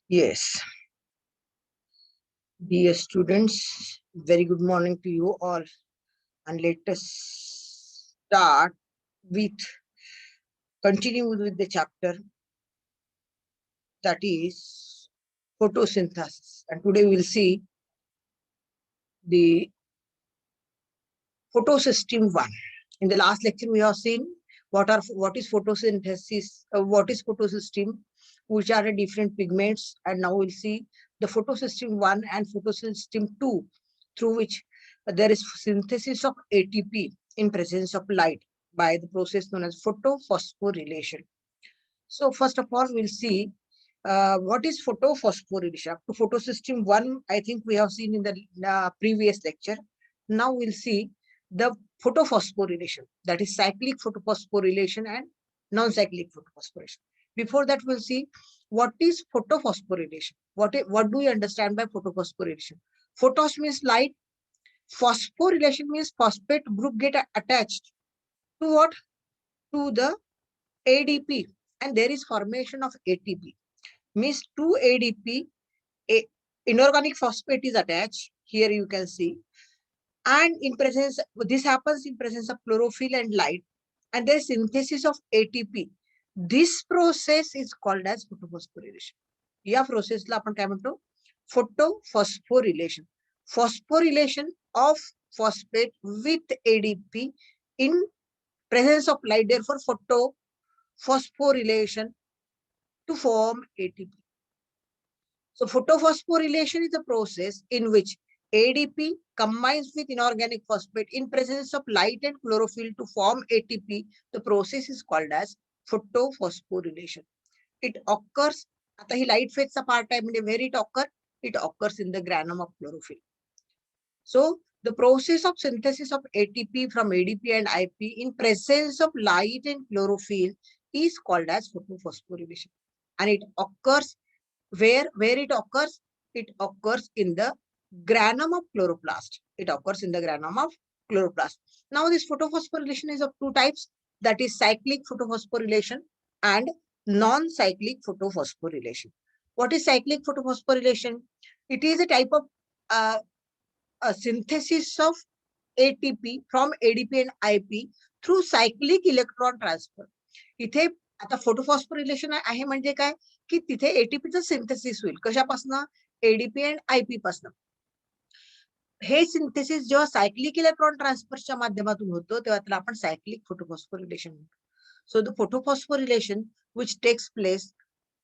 Yes, dear students, very good morning to you all. And let us start with continue with the chapter that is photosynthesis. And today we'll see the photosystem one. In the last lecture, we have seen what is photosynthesis, what is photosystem, which are the different pigments, and now we'll see the photosystem one and photosystem two, through which there is synthesis of ATP in presence of light by the process known as photophosphorylation. So first of all, we'll see what is photophosphorylation. Up to photosystem one, I think we have seen in the previous lecture. Now we'll see the photophosphorylation, that is cyclic photophosphorylation and non-cyclic photophosphorylation. Before that, we'll see what is photophosphorylation. What do you understand by photophosphorylation? Photos means light. Phosphorylation means phosphate group get attached to what? To the ADP, and there is formation of ATP. Means to ADP, inorganic phosphate is attached. Here you can see, and in presence, this happens in presence of chlorophyll and light, and there is synthesis of ATP. This process is called as photophosphorylation. या प्रोसेसला आपण काय म्हणतो? Photophosphorylation. Phosphorylation of phosphate with ADP in presence of light, therefore photophosphorylation to form ATP. So photophosphorylation is a process in which ADP combines with inorganic phosphate in presence of light and chlorophyll to form ATP. The process is called as photophosphorylation. It occurs, आता ही light phase चा part आहे म्हणजे where it occurs? It occurs in the granum of chlorophyll. So the process of synthesis of ATP from ADP and IP in presence of light and chlorophyll is called as photophosphorylation. And it occurs where it occurs? It occurs in the granum of chloroplast. It occurs in the granum of chloroplast. Now this photophosphorylation is of two types, that is cyclic photophosphorylation and non-cyclic photophosphorylation. What is cyclic photophosphorylation? It is a type of a synthesis of ATP from ADP and IP through cyclic electron transfer. इथे आता photophosphorylation आहे म्हणजे काय की तिथे एटीपीचं synthesis होईल कशापासून? ADP and IP पासून. हे सिंथेसिस जेव्हा सायक्लिक इलेक्ट्रॉन ट्रान्सफरच्या माध्यमातून होतं तेव्हा त्याला आपण सायक्लिक फोटोफॉस्फोरिलेशन म्हणतो. So the photophosphorylation which takes place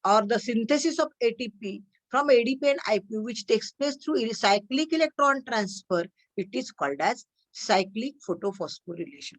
or the synthesis of ATP from ADP and IP which takes place through cyclic electron transfer, it is called as cyclic photophosphorylation.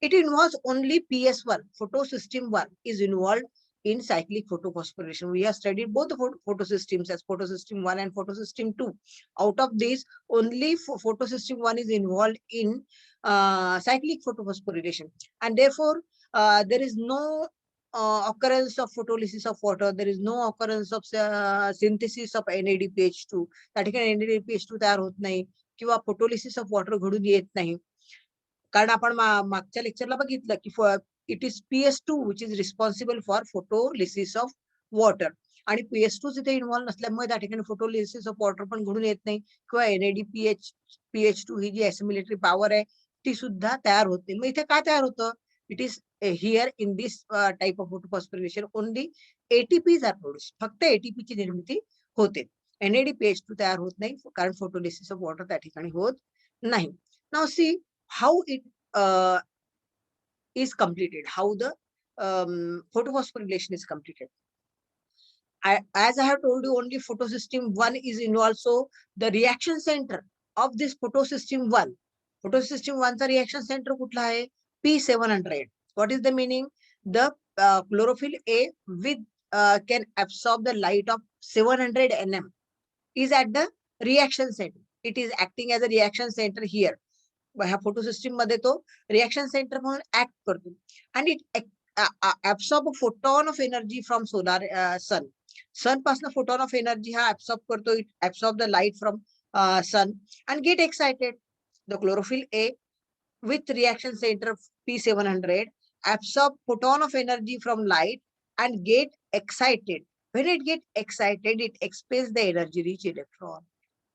It involves only PS1, photosystem 1 is involved in cyclic photophosphorylation. We have studied both the photosystems as photosystem 1 and photosystem 2. Out of these, only photosystem 1 is involved in cyclic photophosphorylation. And therefore, there is no occurrence of photolysis of water. There is no occurrence of synthesis of NADPH2. त्या ठिकाणी NADPH2 तयार होत नाही किंवा photolysis of water घडून येत नाही. कारण आपण मागच्या लेक्चरला बघितलं की it is PS2 which is responsible for photolysis of water, आणि PS2 इथे इन्व्हॉल्व नसल्यामुळे त्या ठिकाणी फोटोलिसिस ऑफ वॉटर पण घडून येत नाही किंवा NADPH2 ही जी ऍसिमिलेटरी पॉवर आहे ती सुद्धा तयार होत नाही. मग इथे काय तयार होतं? It is here in this type of photophosphorylation only ATPs are produce. फक्त ATP ची निर्मिती होते, NADPH2 तयार होत नाही कारण फोटोलिसिस ऑफ वॉटर त्या ठिकाणी होत नाही. Now see how it is completed, how the photophosphorylation is completed. As I have told you, only photosystem 1 is involved. So the reaction center of this photosystem 1, photosystem 1 चा reaction center कुठला आहे? P700. What is the meaning? The chlorophyll A with can absorb the light of 700 nm is at the reaction center. It is acting as a reaction center here. ह्या photosystem मध्ये तो reaction center म्हणून act करतो, and it absorb photon of energy from solar sun पासून photon of energy हा absorb करतो. It absorb the light from sun and get excited. The chlorophyll A with reaction center P700 absorb photon of energy from light and get excited. When it gets excited, it expels the energy-rich electron.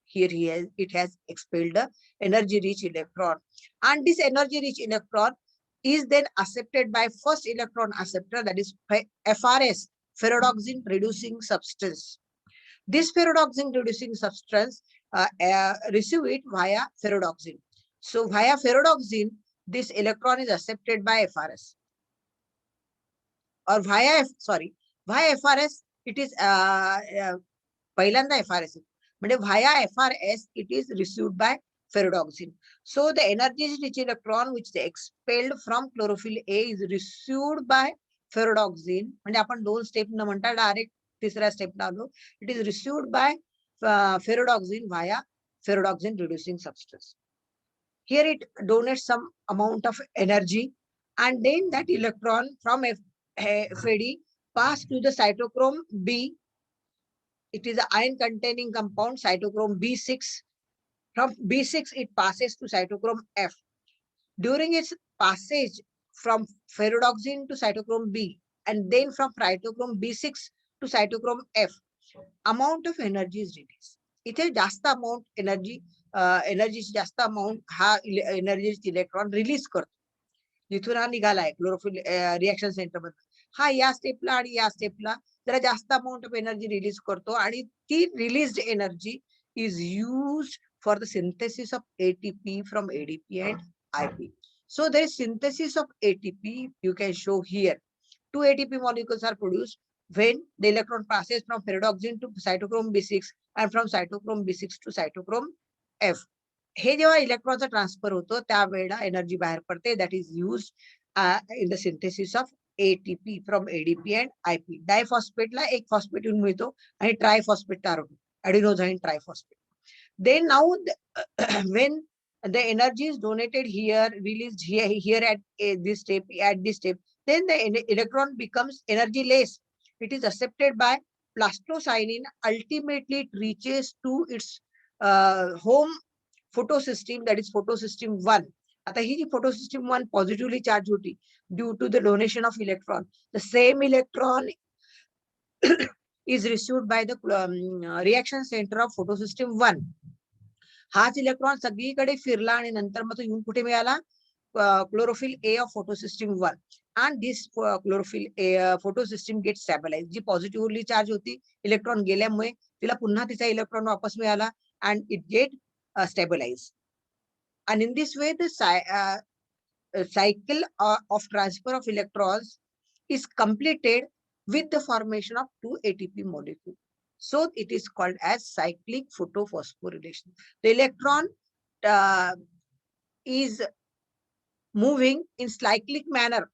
Here it has expelled the energy-rich electron. And this energy-rich electron is then accepted by first electron acceptor, that is FRS, ferredoxin reducing substance. This ferredoxin reducing substance receive it via ferredoxin. So via ferredoxin, this electron is accepted by FRS. Or via FRS, it is पहिल्यांदा FRS. But via FRS, it is received by ferredoxin. So the energy-rich electron which they expelled from chlorophyll A is received by ferredoxin. म्हणजे आपण दोन step न म्हणता direct तिसऱ्या स्टेपला आलो. It is received by ferredoxin via ferredoxin reducing substance. Here it donates some amount of energy, and then that electron from FAD pass to the cytochrome B. It is an iron containing compound, cytochrome B6. From B6, it passes to cytochrome F. During its passage from ferredoxin to cytochrome B, and then from cytochrome B6 to cytochrome F, amount of energy is released. इथे जास्त amount energy जास्त amount हा energy electron release करतो. जिथून हा निघालाय chlorophyll reaction centre मध्ये, हा या स्टेपला आणि या स्टेपला जरा जास्त अमाउंट ऑफ एनर्जी रिलीज करतो, आणि ती released energy is used for the synthesis of ATP from ADP and IP. So there is synthesis of ATP. You can show here. 2 ATP molecules are produced when the electron passes from ferredoxin to cytochrome B6 and from cytochrome B6 to cytochrome F. हे जेव्हा इलेक्ट्रॉनचा transfer होतो त्यावेळेला energy बाहेर पडते, that is use in the synthesis of ATP from ADP and IP. डायफॉस्फेटला एक phosphate येऊन मिळतो आणि ट्रायफॉस्फेट तयार होतो, ॲडिनोझाईन triphosphate. Then now when the energy is donated here, released here at this step, then the electron becomes energyless. It is accepted by plastocyanin. Ultimately, it reaches to its home photosystem, that is photosystem 1. आता ही जी photosystem 1 positively charged होती due to the donation of electron. The same electron is received by the reaction center of photosystem 1. हाच electron सगळीकडे फिरला आणि नंतर मग तो येऊन कुठे मिळाला, chlorophyll A of photosystem 1. And this chlorophyll photosystem gets stabilized. G positively charge होती इलेक्ट्रॉन गेल्यामुळे तिला पुन्हा तिचा इलेक्ट्रॉन वापस मिळाला and it get stabilized. And in this way the cycle of transfer of electrons is completed with the formation of 2 ATP molecules. So it is called as cyclic photophosphorylation. The electron is moving in cyclic manner.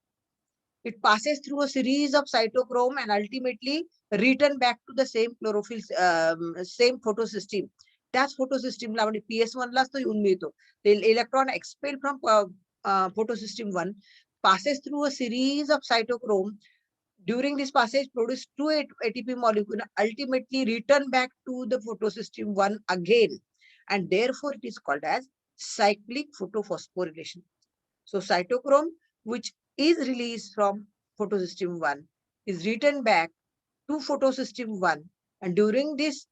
It passes through a series of cytochrome and ultimately return back to the same chlorophyll, same photosystem. त्याच photosystem ला म्हणजे PS1 लाच तो येऊन मिळतो. The electron expelled from photosystem 1 passes through a series of cytochrome. During this passage, produce 2 ATP molecule, ultimately return back to the photosystem 1 again, and therefore it is called as cyclic photophosphorylation. So cytochrome, which is released from photosystem 1, is returned back to photosystem 1, and during this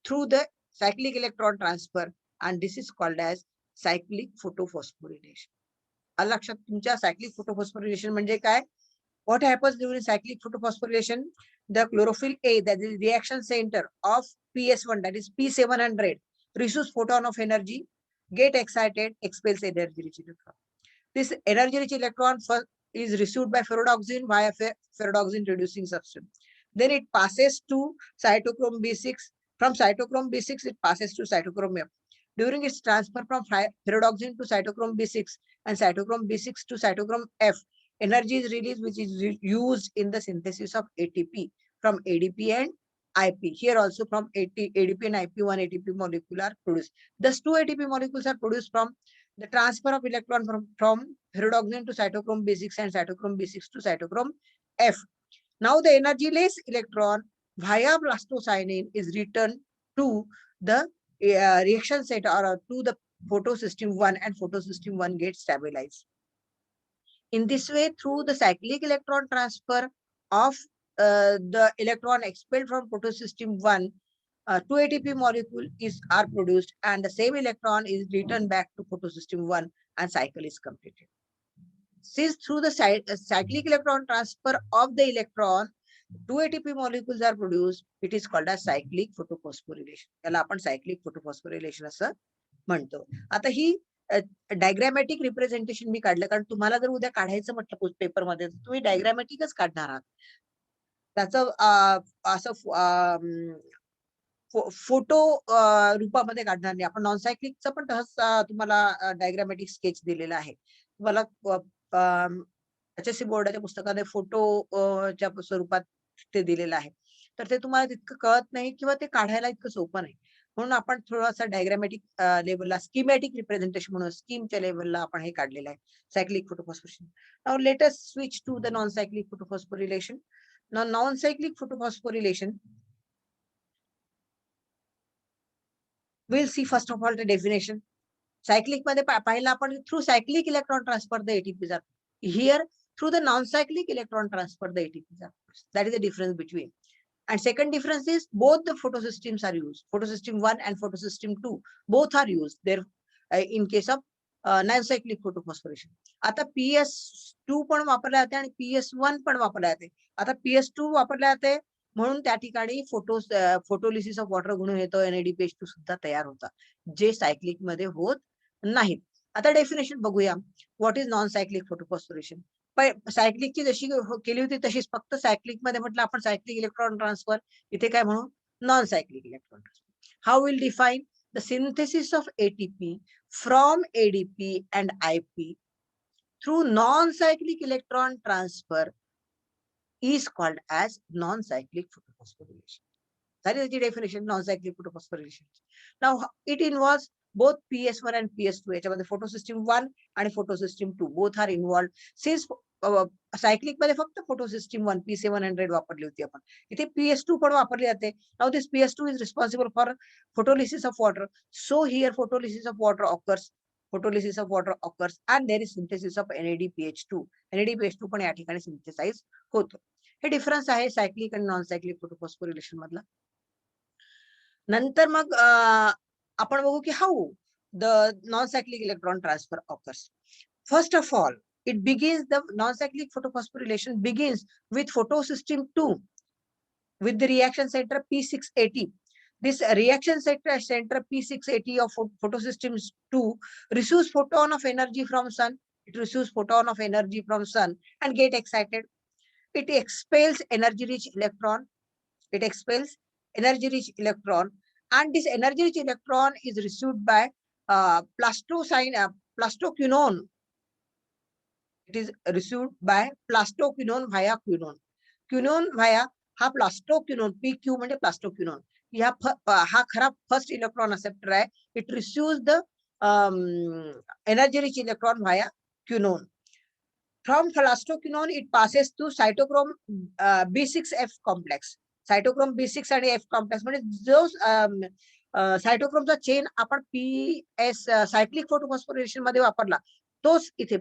through the cyclic electron transfer, and this is called as cyclic photophosphorylation. लक्षात तुमच्या cyclic photophosphorylation म्हणजे काय? What happens during cyclic photophosphorylation? The chlorophyll A, that is reaction center of PS1, that is P700, receives photon of energy, get excited, expels energy-rich electron. This energy-rich electron first is received by ferredoxin via ferredoxin reducing substance. Then it passes to cytochrome B6. From cytochrome B6, it passes to cytochrome F. During its transfer from ferredoxin to cytochrome B6 and cytochrome B6 to cytochrome F, energy is released, which is used in the synthesis of ATP from ADP and IP. Here also from ADP and IP, 1 ATP molecule are produced. Thus 2 ATP molecules are produced from the transfer of electron from ferredoxin to cytochrome B6 and cytochrome B6 to cytochrome F. Now the energyless electron via plastocyanin is returned to the reaction center or to the photosystem 1, and photosystem 1 gets stabilized. In this way, through the cyclic electron transfer of the electron expelled from photosystem 1, 2 ATP molecule are produced, and the same electron is returned back to photosystem 1 and cycle is completed. Since through the cyclic electron transfer of the electron, 2 ATP molecules are produced, it is called as cyclic photophosphorylation. त्याला आपण cyclic photophosphorylation असं म्हणतो. आता ही डायग्रॅमॅटिक representation मी काढलं, कारण तुम्हाला जर उद्या काढायचं म्हटलं पेपरमध्ये तुम्ही डायग्रॅमॅटिकच काढणार आहात. त्याचं असं फोटो रूपामध्ये काढणार नाही. आपण नॉन सायक्लिकचं पण तसंच तुम्हाला डायग्रॅमॅटिक स्केच दिलेला आहे. तुम्हाला HSC बोर्डाच्या पुस्तकामध्ये फोटोच्या स्वरूपात ते दिलेलं आहे. तर ते तुम्हाला तितकं कळत नाही किंवा ते काढायला इतकं सोपं नाही. म्हणून आपण थोडासा डायग्रॅमॅटिक लेवलला स्कीमॅटिक रिप्रेझेंटेशन म्हणून स्कीमच्या लेवलला आपण हे काढलेलं आहे, cyclic photophosphorylation. Now let us switch to the non cyclic photophosphorylation. Now non cyclic photophosphorylation, we'll see first of all the definition. Cyclic मध्ये पाहिलं आपण through cyclic electron transfer the ATPs are. Here through the non-cyclic electron transfer the ATPs are. That is the difference between. And second difference is both the photosystems are used. Photosystem 1 and photosystem 2 both are used there in case of non-cyclic photophosphorylation. आता PS2 पण वापरला जाते आणि PS1 पण वापरला जाते. आता PS2 वापरला जाते म्हणून त्या ठिकाणी फोटोलिसिस ऑफ वॉटर गुण येतो, NADPH2 सुद्धा तयार होता, जे सायक्लिक मध्ये होत नाहीत. आता डेफिनेशन बघूया. What is non cyclic photophosphorylation. सायक्लिकची जशी केली होती तशीच, फक्त सायक्लिक मध्ये म्हटलं आपण सायक्लिक इलेक्ट्रॉन ट्रान्सफर, इथे काय म्हणू, non cyclic electron transfer. How will define the synthesis of ATP from ADP and IP through non cyclic electron transfer is called as non-cyclic photophosphorylation. That is the definition, non-cyclic photophosphorylation. Now it involves both PS1 and PS2. याच्यामध्ये photosystem 1 आणि photosystem 2 both are involved. Since cyclic मध्ये फक्त photosystem 1 P700 वापरली होती आपण, इथे PS2 पण वापरली जाते. Now this PS2 is responsible for photolysis of water. So here photolysis of water occurs. Photolysis of water occurs and there is synthesis of NADPH2. NADPH2 पण या ठिकाणी सिंथेसाइज होतो. हे डिफरन्स आहे सायक्लिक आणि नॉन सायक्लिक फोटोफॉस्फोरिलेशन मधला. नंतर मग आपण बघू की how the non cyclic electron transfer occurs. First of all it begins, the non-cyclic photophosphorylation begins with photosystem 2 with the reaction center P680. This reaction center P680 of photosystem 2 receives photon of energy from sun. It receives photon of energy from sun and get excited. It expels energy-rich electron. It expels energy-rich electron, and this energy-rich electron is received by plastoquinone. It is received by plastoquinone via quinone. Quinone via हा plastoquinone, PQ म्हणजे plastoquinone. हा खरा first electron acceptor आहे. It receives the energy-rich electron via quinone. From plastoquinone, it passes to cytochrome B6F complex. Cytochrome B6 आणि F complex म्हणजे जो सायटोक्रोमचा chain आपण PS cyclic photophosphorylation मध्ये वापरला, तोच इथे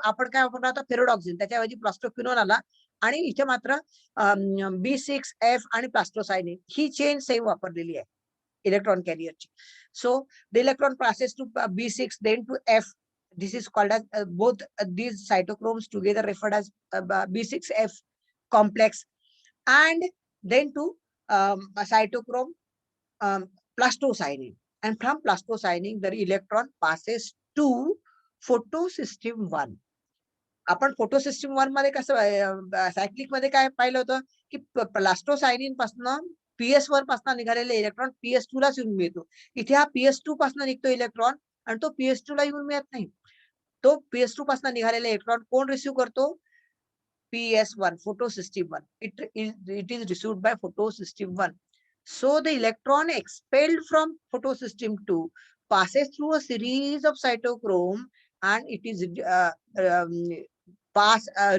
आपण काय वापरला होता, फेरोडॉक्सिन. त्याच्याऐवजी प्लास्टोक्विनोन आला आणि इथे मात्र B6F आणि प्लास्टोसायनिन ही चेन सेम वापरलेली आहे इलेक्ट्रॉन कॅरियरची. So the electron passes to B6 then to F. This is called as both these cytochromes together referred as B6F complex, and then to cytochrome plastocyanin, and from plastocyanin the electron passes to photosystem 1. आपण photosystem 1 मध्ये कसं cyclic मध्ये काय पाहिलं होतं की प्लास्टोसायनिन पासून PS1 पासून निघालेले इलेक्ट्रॉन PS2 लाच येऊन मिळतो. इथे हा PS2 पासून निघतो इलेक्ट्रॉन आणि तो PS2 ला येऊन मिळत नाही. तो PS2 पासून निघालेले इलेक्ट्रॉन कोण रिसीव्ह करतो, PS1, photosystem 1. It is received by photosystem 1. So the electron expelled from photosystem 2 passes through a series of cytochrome and it is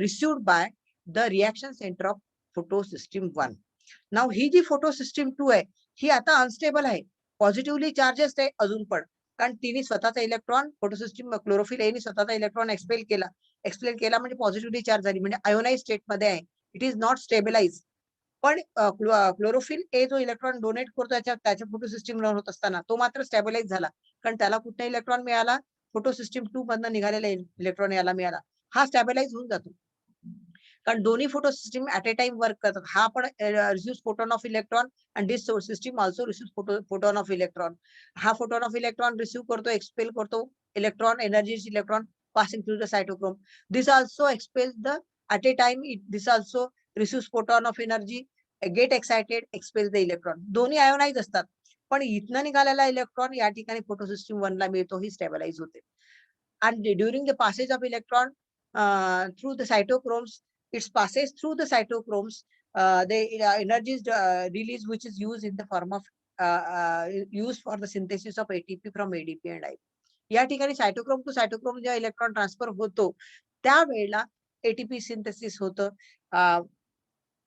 received by the reaction center of photosystem 1. Now he G photosystem 2 आहे ही आता unstable आहे, positively charges आहे अजून पण, कारण तिने स्वतःचा electron photosystem chlorophyll एने स्वतःचा इलेक्ट्रॉन एक्सपेल केला म्हणजे पॉझिटिव्हली चार्ज झाली, म्हणजे आयोनाइज स्टेट मध्ये आहे. It is not stabilize. पण क्लोरोफिल ए जो इलेक्ट्रॉन डोनेट करतो त्याच्या फोटो सिस्टीम होत असताना तो मात्र स्टेबलाइज झाला, कारण त्याला कुठला इलेक्ट्रॉन मिळाला, फोटो सिस्टीम 2 मधनं निघालेला इलेक्ट्रॉन याला मिळाला. हा स्टॅबिलाइज होऊन जातो, कारण दोन्ही photo system at A time work करतात. हा पण रिसीव्ह फोटोन of electron and this system also receive फोटोन ऑफ इलेक्ट्रॉन. हा फोटोन ऑफ इलेक्ट्रॉन रिसीव्ह करतो, एक्सपेल करतो electron, energy electron passing through the cytochrome. This also expels the at a time. This also receives photon of energy, get excited, expels the electron. दोन्ही ionise असतात, पण इथनं निघालेला electron या ठिकाणी photo system 1 ला मिळतो, ही स्टेबलाइज होते. And during the passage of electron through the cytochromes, it passes through the cytochromes, the energy is released, which is used in the form of used for the synthesis of ATP from ADP and IP. या ठिकाणी सायटोक्रोम to सायटोक्रोम जेव्हा electron transfer होतो त्यावेळेला ATP synthesis होतं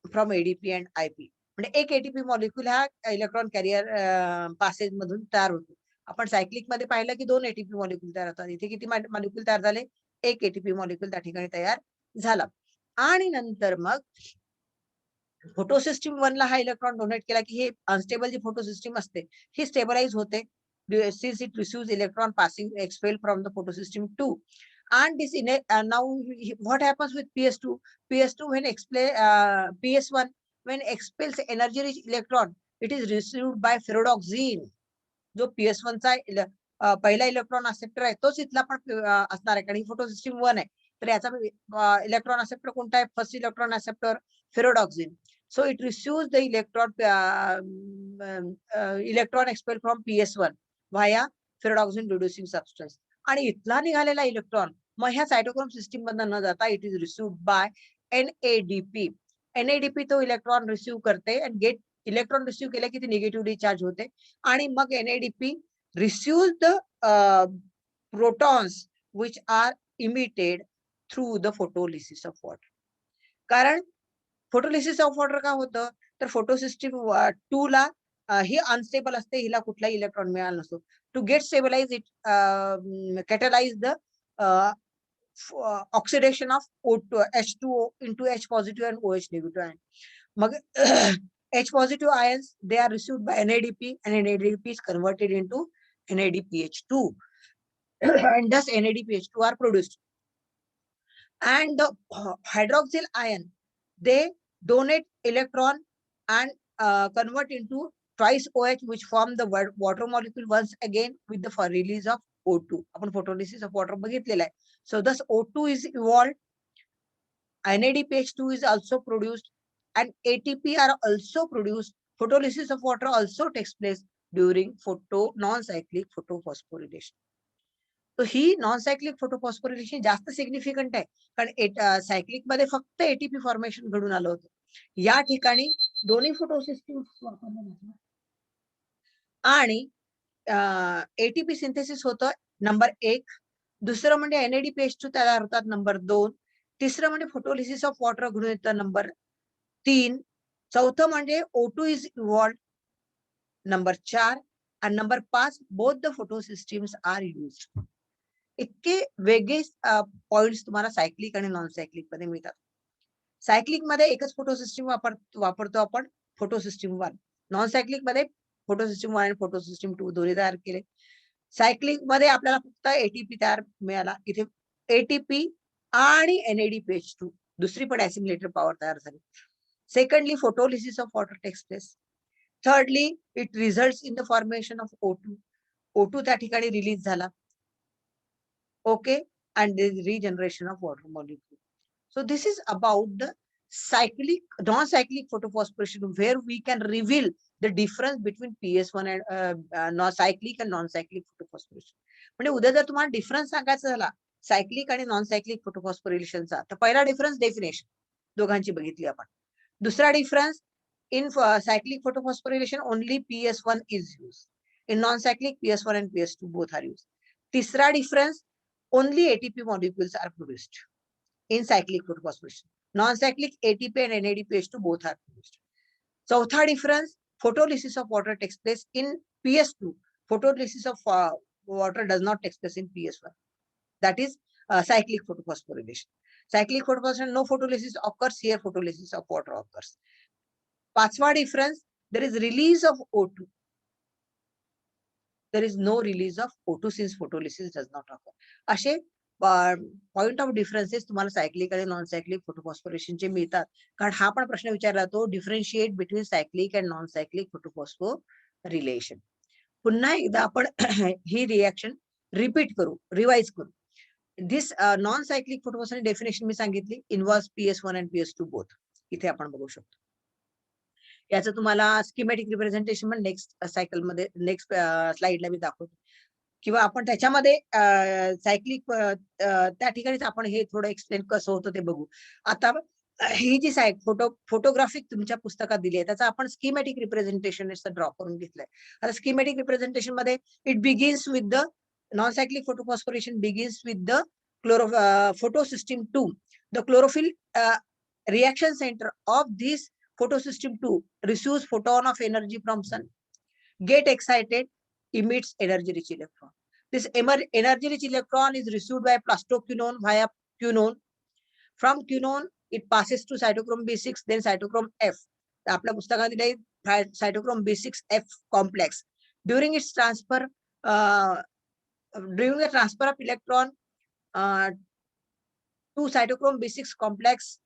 from ADP and IP. म्हणजे एक ATP molecule हा electron carrier Passage मधून तयार होतो. आपण सायक्लिक मध्ये पाहिलं की 2 एटीपी मॉलिक्युल तयार होतात, इथे किती मॉलिक्युल तयार झाले, एक एटीपी मॉलिक्युल त्या ठिकाणी तयार झाला. आणि नंतर मग फोटो सिस्टीम 1 ला हा इलेक्ट्रॉन डोनेट केला की हे अनस्टेबल जी फोटो सिस्टीम असते ही स्टेबलाइज होते, since it receives electron passing expelled from the photosystem 2. And this now what happens with PS2? PS2 when PS1 when expels energy rich electron, it is received by ferredoxine. जो PS1 चा पहिला electron acceptor आहे तोच इथला पण असणार आहे, कारण ही फोटो सिस्टीम 1 आहे. तर याचा इलेक्ट्रॉन एक्सेप्टर कोणता आहे, first electron acceptor ferredoxin. So it receives the electron expelled from PS1 via ferredoxin reducing substance. आणि इथला निघालेला इलेक्ट्रॉन मग ह्या सायटोक्रोम सिस्टीम मधनं न जाता it is received by NADP. NADP तो इलेक्ट्रॉन रिसीव्ह करते आणि गेट इलेक्ट्रॉन रिसीव्ह केले की ते निगेटिव्हली चार्ज होते, आणि मग NADP receives the protons which are emitted through the photolysis of water. कारण फोटोलिसिस ऑफ वॉटर का होतं, तर फोटो सिस्टीम 2 ला ही अनस्टेबल असते, हिला कुठलाही इलेक्ट्रॉन मिळाला नसतो. To get stabilize it catalyze the oxidation of H2O into H positive and OH negative ion. मग H positive ions they are received by NADP and NADP is converted into NADPH2 and thus NADPH2 are produced. And the hydroxyl ion, they donate electron and convert into twice OH, which form the water molecule once again with the release of O2. आपण photolysis of water बघितलेला आहे. So thus O2 is evolved, NADPH2 is also produced, and ATP are also produced. Photolysis of water also takes place during non-cyclic photophosphorylation. तो ही non cyclic photophosphorylation जास्त significant आहे, कारण cyclic मध्ये फक्त ATP formation घडून आलं होतं. या ठिकाणी दोन्ही फोटोसिस्टीम आणि एटीपी सिंथेसिस होतं नंबर 1, दुसरं म्हणजे NADPH2 तयार होतात नंबर 2, तिसरं म्हणजे फोटोलिसिस ऑफ वॉटर घडून येतं नंबर 3, चौथं म्हणजे O2 इज इव्हॉल्व्ड नंबर 4, आणि number 5 both the photosystems are used. इतके वेगळे पॉइंट्स तुम्हाला सायक्लिक आणि नॉन सायक्लिक मध्ये मिळतात. सायक्लिक मध्ये एकच फोटो सिस्टीम वापरतो आपण, फोटो सिस्टीम 1. नॉन सायक्लिक मध्ये फोटो सिस्टीम 1 आणि फोटो सिस्टीम 2 दोन्ही तयार केले. सायक्लिक मध्ये आपल्याला फक्त एटीपी तयार मिळाला, इथे एटीपी आणि NADPH2 दुसरी पण ऍसिमिलेटर पॉवर तयार झाली. Secondly photolysis of water takes place. Thirdly it results in the formation of O2. O2 त्या ठिकाणी रिलीज झाला. Okay, and there is regeneration of water molecule. So this is about the cyclic, non-cyclic photophosphorylation, where we can reveal the difference between PS1 and non-cyclic and non-cyclic photophosphorylation. म्हणजे उद्या जर तुम्हाला difference सांगायचा झाला cyclic आणि non cyclic फोटोफॉस्फोरिलेशनचा, तर पहिला difference definition दोघांची बघितली आपण. दुसरा difference in cyclic photophosphorylation only PS1 is used. In non-cyclic PS1 and PS2 both are used. तिसरा difference only ATP molecules are produced in cyclic photophosphorylation. Non-cyclic ATP and NADPH2 both are produced. Chautha difference, photolysis of water takes place in PS2. Photolysis of water does not take place in PS1. That is cyclic photophosphorylation. Cyclic photopolisation, no photolysis occurs. Here photolysis of water occurs. पाचवा difference, there is release of O2. There is no release of O2 since photolysis does not occur. असे point of differences तुम्हाला cyclic आणि non cyclic फोटोफॉस्फोरेशनचे मिळतात. कारण हा पण प्रश्न विचारला जातो, differentiate between cyclic and non cyclic photophosphorylation. पुन्हा एकदा आपण ही रिएक्शन रिपीट करू, रिवाइज करू. This non cyclic photophosphorylation definition मी सांगितली, involves PS1 and PS2 both. इथे आपण बघू शकतो. याचं तुम्हाला स्कीमॅटिक रिप्रेझेंटेशन पण नेक्स्ट सायकल मध्ये, नेक्स्ट स्लाइडला मी दाखवतो. किंवा आपण त्याच्यामध्ये सायक्लिक त्या ठिकाणीच आपण हे थोडं एक्सप्लेन कसं होतं ते बघू. आता ही जी फोटोग्राफिक तुमच्या पुस्तकात दिली आहे त्याचा आपण स्कीमॅटिक रिप्रेझेंटेशन ड्रॉ करून घेतलंय. आता स्कीमॅटिक रिप्रेझेंटेशन मध्ये it begins with the non cyclic photophosphorylation begins with the photosystem 2. The chlorophyll reaction center of this photosystem 2 receives photon of energy from sun, get excited, emits energy rich electron. This energy rich electron is received by plastoquinone via quinone. From quinone it passes to cytochrome B6, then cytochrome F. आपल्या पुस्तकात दिले cytochrome B6F complex. During its transfer, during the transfer of electron to cytochrome B6 complex,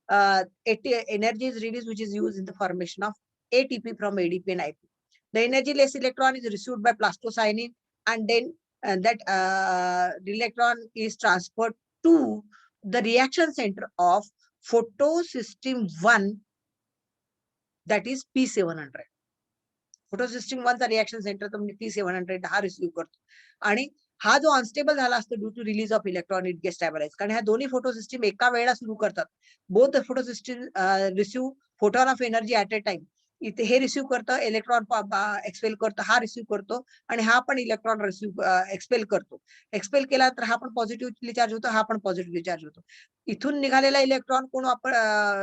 energy is released which is used in the formation of ATP from ADP and IP. The energy less electron is received by plastocyanin, and then that electron is transferred to the reaction center of photosystem 1, that is P700. photosystem 1 चा reaction centre तो P700 हा receive करतो. आणि हा जो unstable झाला असतो due to release of electron, it get stabilize. कारण ह्या दोन्ही फोटोसिस्टम एका वेळेला सुरू करतात. Both photosystem receive photon of energy at a time. इथे हे रिसीव्ह करतं, इलेक्ट्रॉन एक्सपेल करतो, हा रिसीव्ह करतो, आणि हा पण इलेक्ट्रॉन रिसीव्ह एक्सपेल करतो. एक्सपेल केला तर हा पण पॉझिटिव्हली चार्ज होतो, हा पण पॉझिटिव्हली चार्ज होतो. इथून निघालेला इलेक्ट्रॉन कोण आपण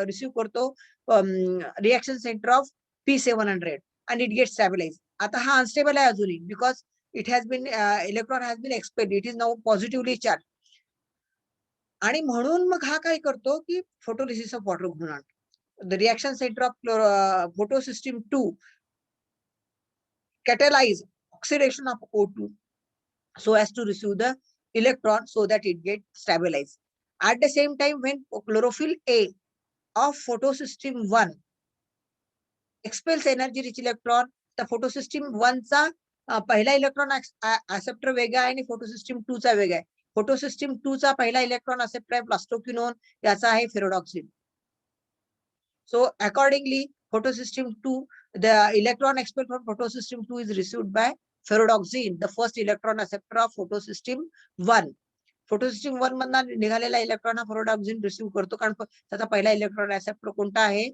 रिसीव्ह करतो, reaction centre of P700, and it gets stabilized. आता हा अनस्टेबल आहे अजूनही, because it has been electron has been expelled, it is now positively charged. आणि म्हणून मग हा काय करतो की फोटोलिसिस ऑफ वॉटर घडून आणतो. The reaction center of photosystem 2 catalyze oxidation of O2 so as to receive the electron so that it gets stabilized. At the same time, when chlorophyll A of photosystem 1 expels energy rich electron, the photosystem 1 चा पहिला electron acceptor वेगळा आहे आणि photosystem 2 चा वेगळा आहे. Photosystem 2 चा पहिला इलेक्ट्रॉन ऍक्सेप्टर आहे प्लास्टोक्विनोन, याचा आहे ferredoxin. So accordingly photosystem 2, the electron expelled from photosystem 2 is received by ferrodoxine, the first electron acceptor of photosystem 1. photosystem 1 मधून निघालेला इलेक्ट्रॉन हा फेरोडॉक्सिन रिसीव्ह करतो, कारण त्याचा पहिला इलेक्ट्रॉन ऍक्सेप्टर कोणता आहे,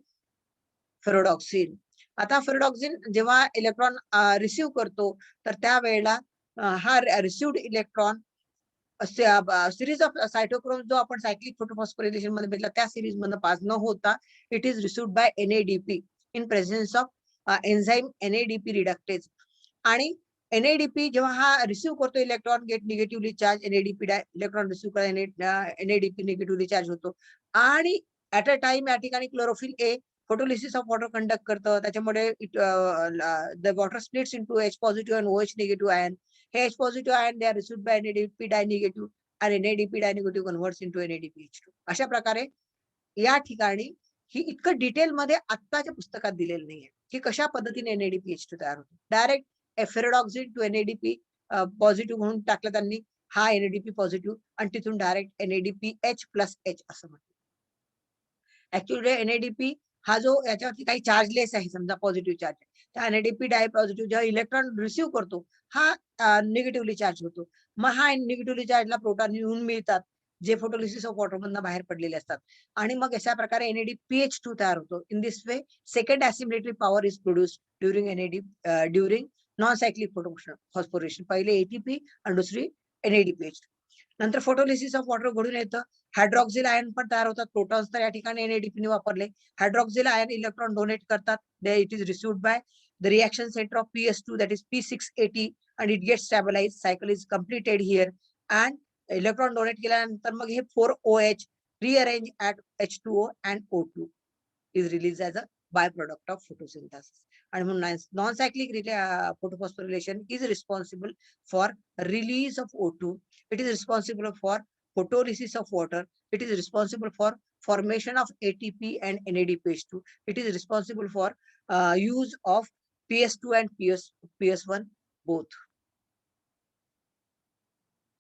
फेरोडॉक्सिन. आता फेरोडॉक्सिन जेव्हा इलेक्ट्रॉन रिसीव्ह करतो तर त्यावेळेला हा रिसीव्ड इलेक्ट्रॉन सिरीज ऑफ सायटोक्रोम जो आपण सायक्लिक फोटोफॉस्फोरिलेशन मध्ये बघितला त्या सिरीज मध्ये पास न होता it is received by NADP in presence of enzyme NADP reductase. आणि NADP जेव्हा हा रिसीव्ह करतो electron get negatively charge, NADP electron receive करा, NADP निगेटिव्हली चार्ज होतो. आणि ऍट अ टाइम या ठिकाणी chlorophyll a photolysis of water conduct करतं, त्याच्यामुळे the water splits into H positive आणि OH निगेटिव्ह आयन. हे H positive ion they are received by NADP dinegative, आणि NADP डायनिगेटिव्ह कन्व्हर्ट्स इनटू NADPH2. अशा प्रकारे या ठिकाणी ही इतकं डिटेल मध्ये आत्ताच्या पुस्तकात दिलेलं नाहीये की कशा पद्धतीने NADPH2 तयार होतो. डायरेक्ट फेरोडॉक्सिन टू NADP पॉझिटिव्ह म्हणून टाकलं त्यांनी, हा NADP पॉझिटिव्ह, आणि तिथून डायरेक्ट NADPH+H असं म्हटलं. ऍक्च्युअली NADP हा जो याच्यावरती काही चार्जलेस आहे, समजा पॉझिटिव्ह चार्ज, त्या NADP डाय पॉझिटिव्ह जेव्हा इलेक्ट्रॉन रिसीव्ह करतो हा निगेटिव्हली चार्ज होतो. मग हा निगेटिव्हली चार्जला प्रोटॉन येऊन मिळतात जे फोटोलिसिस ऑफ वॉटर मधून बाहेर पडलेले असतात, आणि मग अशा प्रकारे NADPH2 तयार होतो. In this way second assimilatory power is produced during non cyclic photophosphorylation. पहिले ATP आणि दुसरी NADPH2. नंतर फोटोलिसिस ऑफ वॉटर घडून येतं, हायड्रॉक्सिल आयन पण तयार होतात. प्रोटॉन्स तर या ठिकाणी NADP ने वापरले. हायड्रॉक्सिल आयन इलेक्ट्रॉन डोनेट करतात, it is received bye the reaction center of PS2, that is P680, and it gets stabilized. Cycle is completed here, and electron donate केल्यानंतर मग हे 4OH rearrange at H2O and O2 is released as a byproduct of photosynthesis. And non-cyclic photophosphorylation is responsible for release of O2. It is responsible for photolysis of water. It is responsible for formation of ATP and NADPH2. It is responsible for use of PS2 and PS1 both.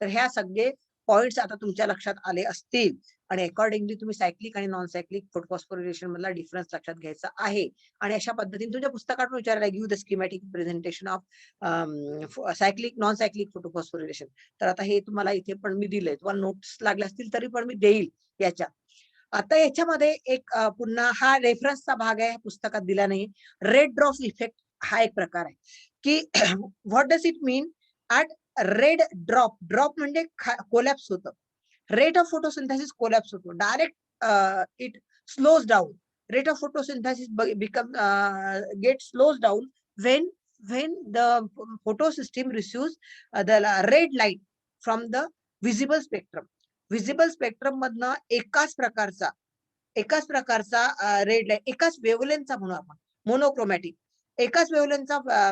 तर ह्या सगळे points आता तुमच्या लक्षात आले असतील आणि accordingly तुम्ही सायक्लिक आणि नॉन सायक्लिक फोटोफॉस्फोरिलेशन मधला डिफरन्स लक्षात घ्यायचा आहे. आणि अशा पद्धतीने तुमच्या पुस्तकातून विचारायला give the schematic presentation of cyclic non cyclic photophosphorylation. तर आता हे तुम्हाला इथे पण मी दिलंय, तुम्हाला नोट्स लागल्या असतील तरी पण मी देईल याच्या. आता याच्यामध्ये एक पुन्हा हा रेफरन्सचा भाग आहे, पुस्तकात दिला नाही. रेड ड्रॉप इफेक्ट हा एक प्रकार आहे की what does it mean at red drop. Drop म्हणजे कोलॅप्स होतं. रेट ऑफ फोटोसिंथेसिस कोलॅप्स होतो. Direct it slows down. Rate of photosynthesis gets slows down when the photosystem receives the red light from the visible spectrum. Visible spectrum मधनं एकाच प्रकारचा red light, एकाच वेव्हलेंथचा म्हणू आपण, monochromatic, एकाच वेव्हलेंथचा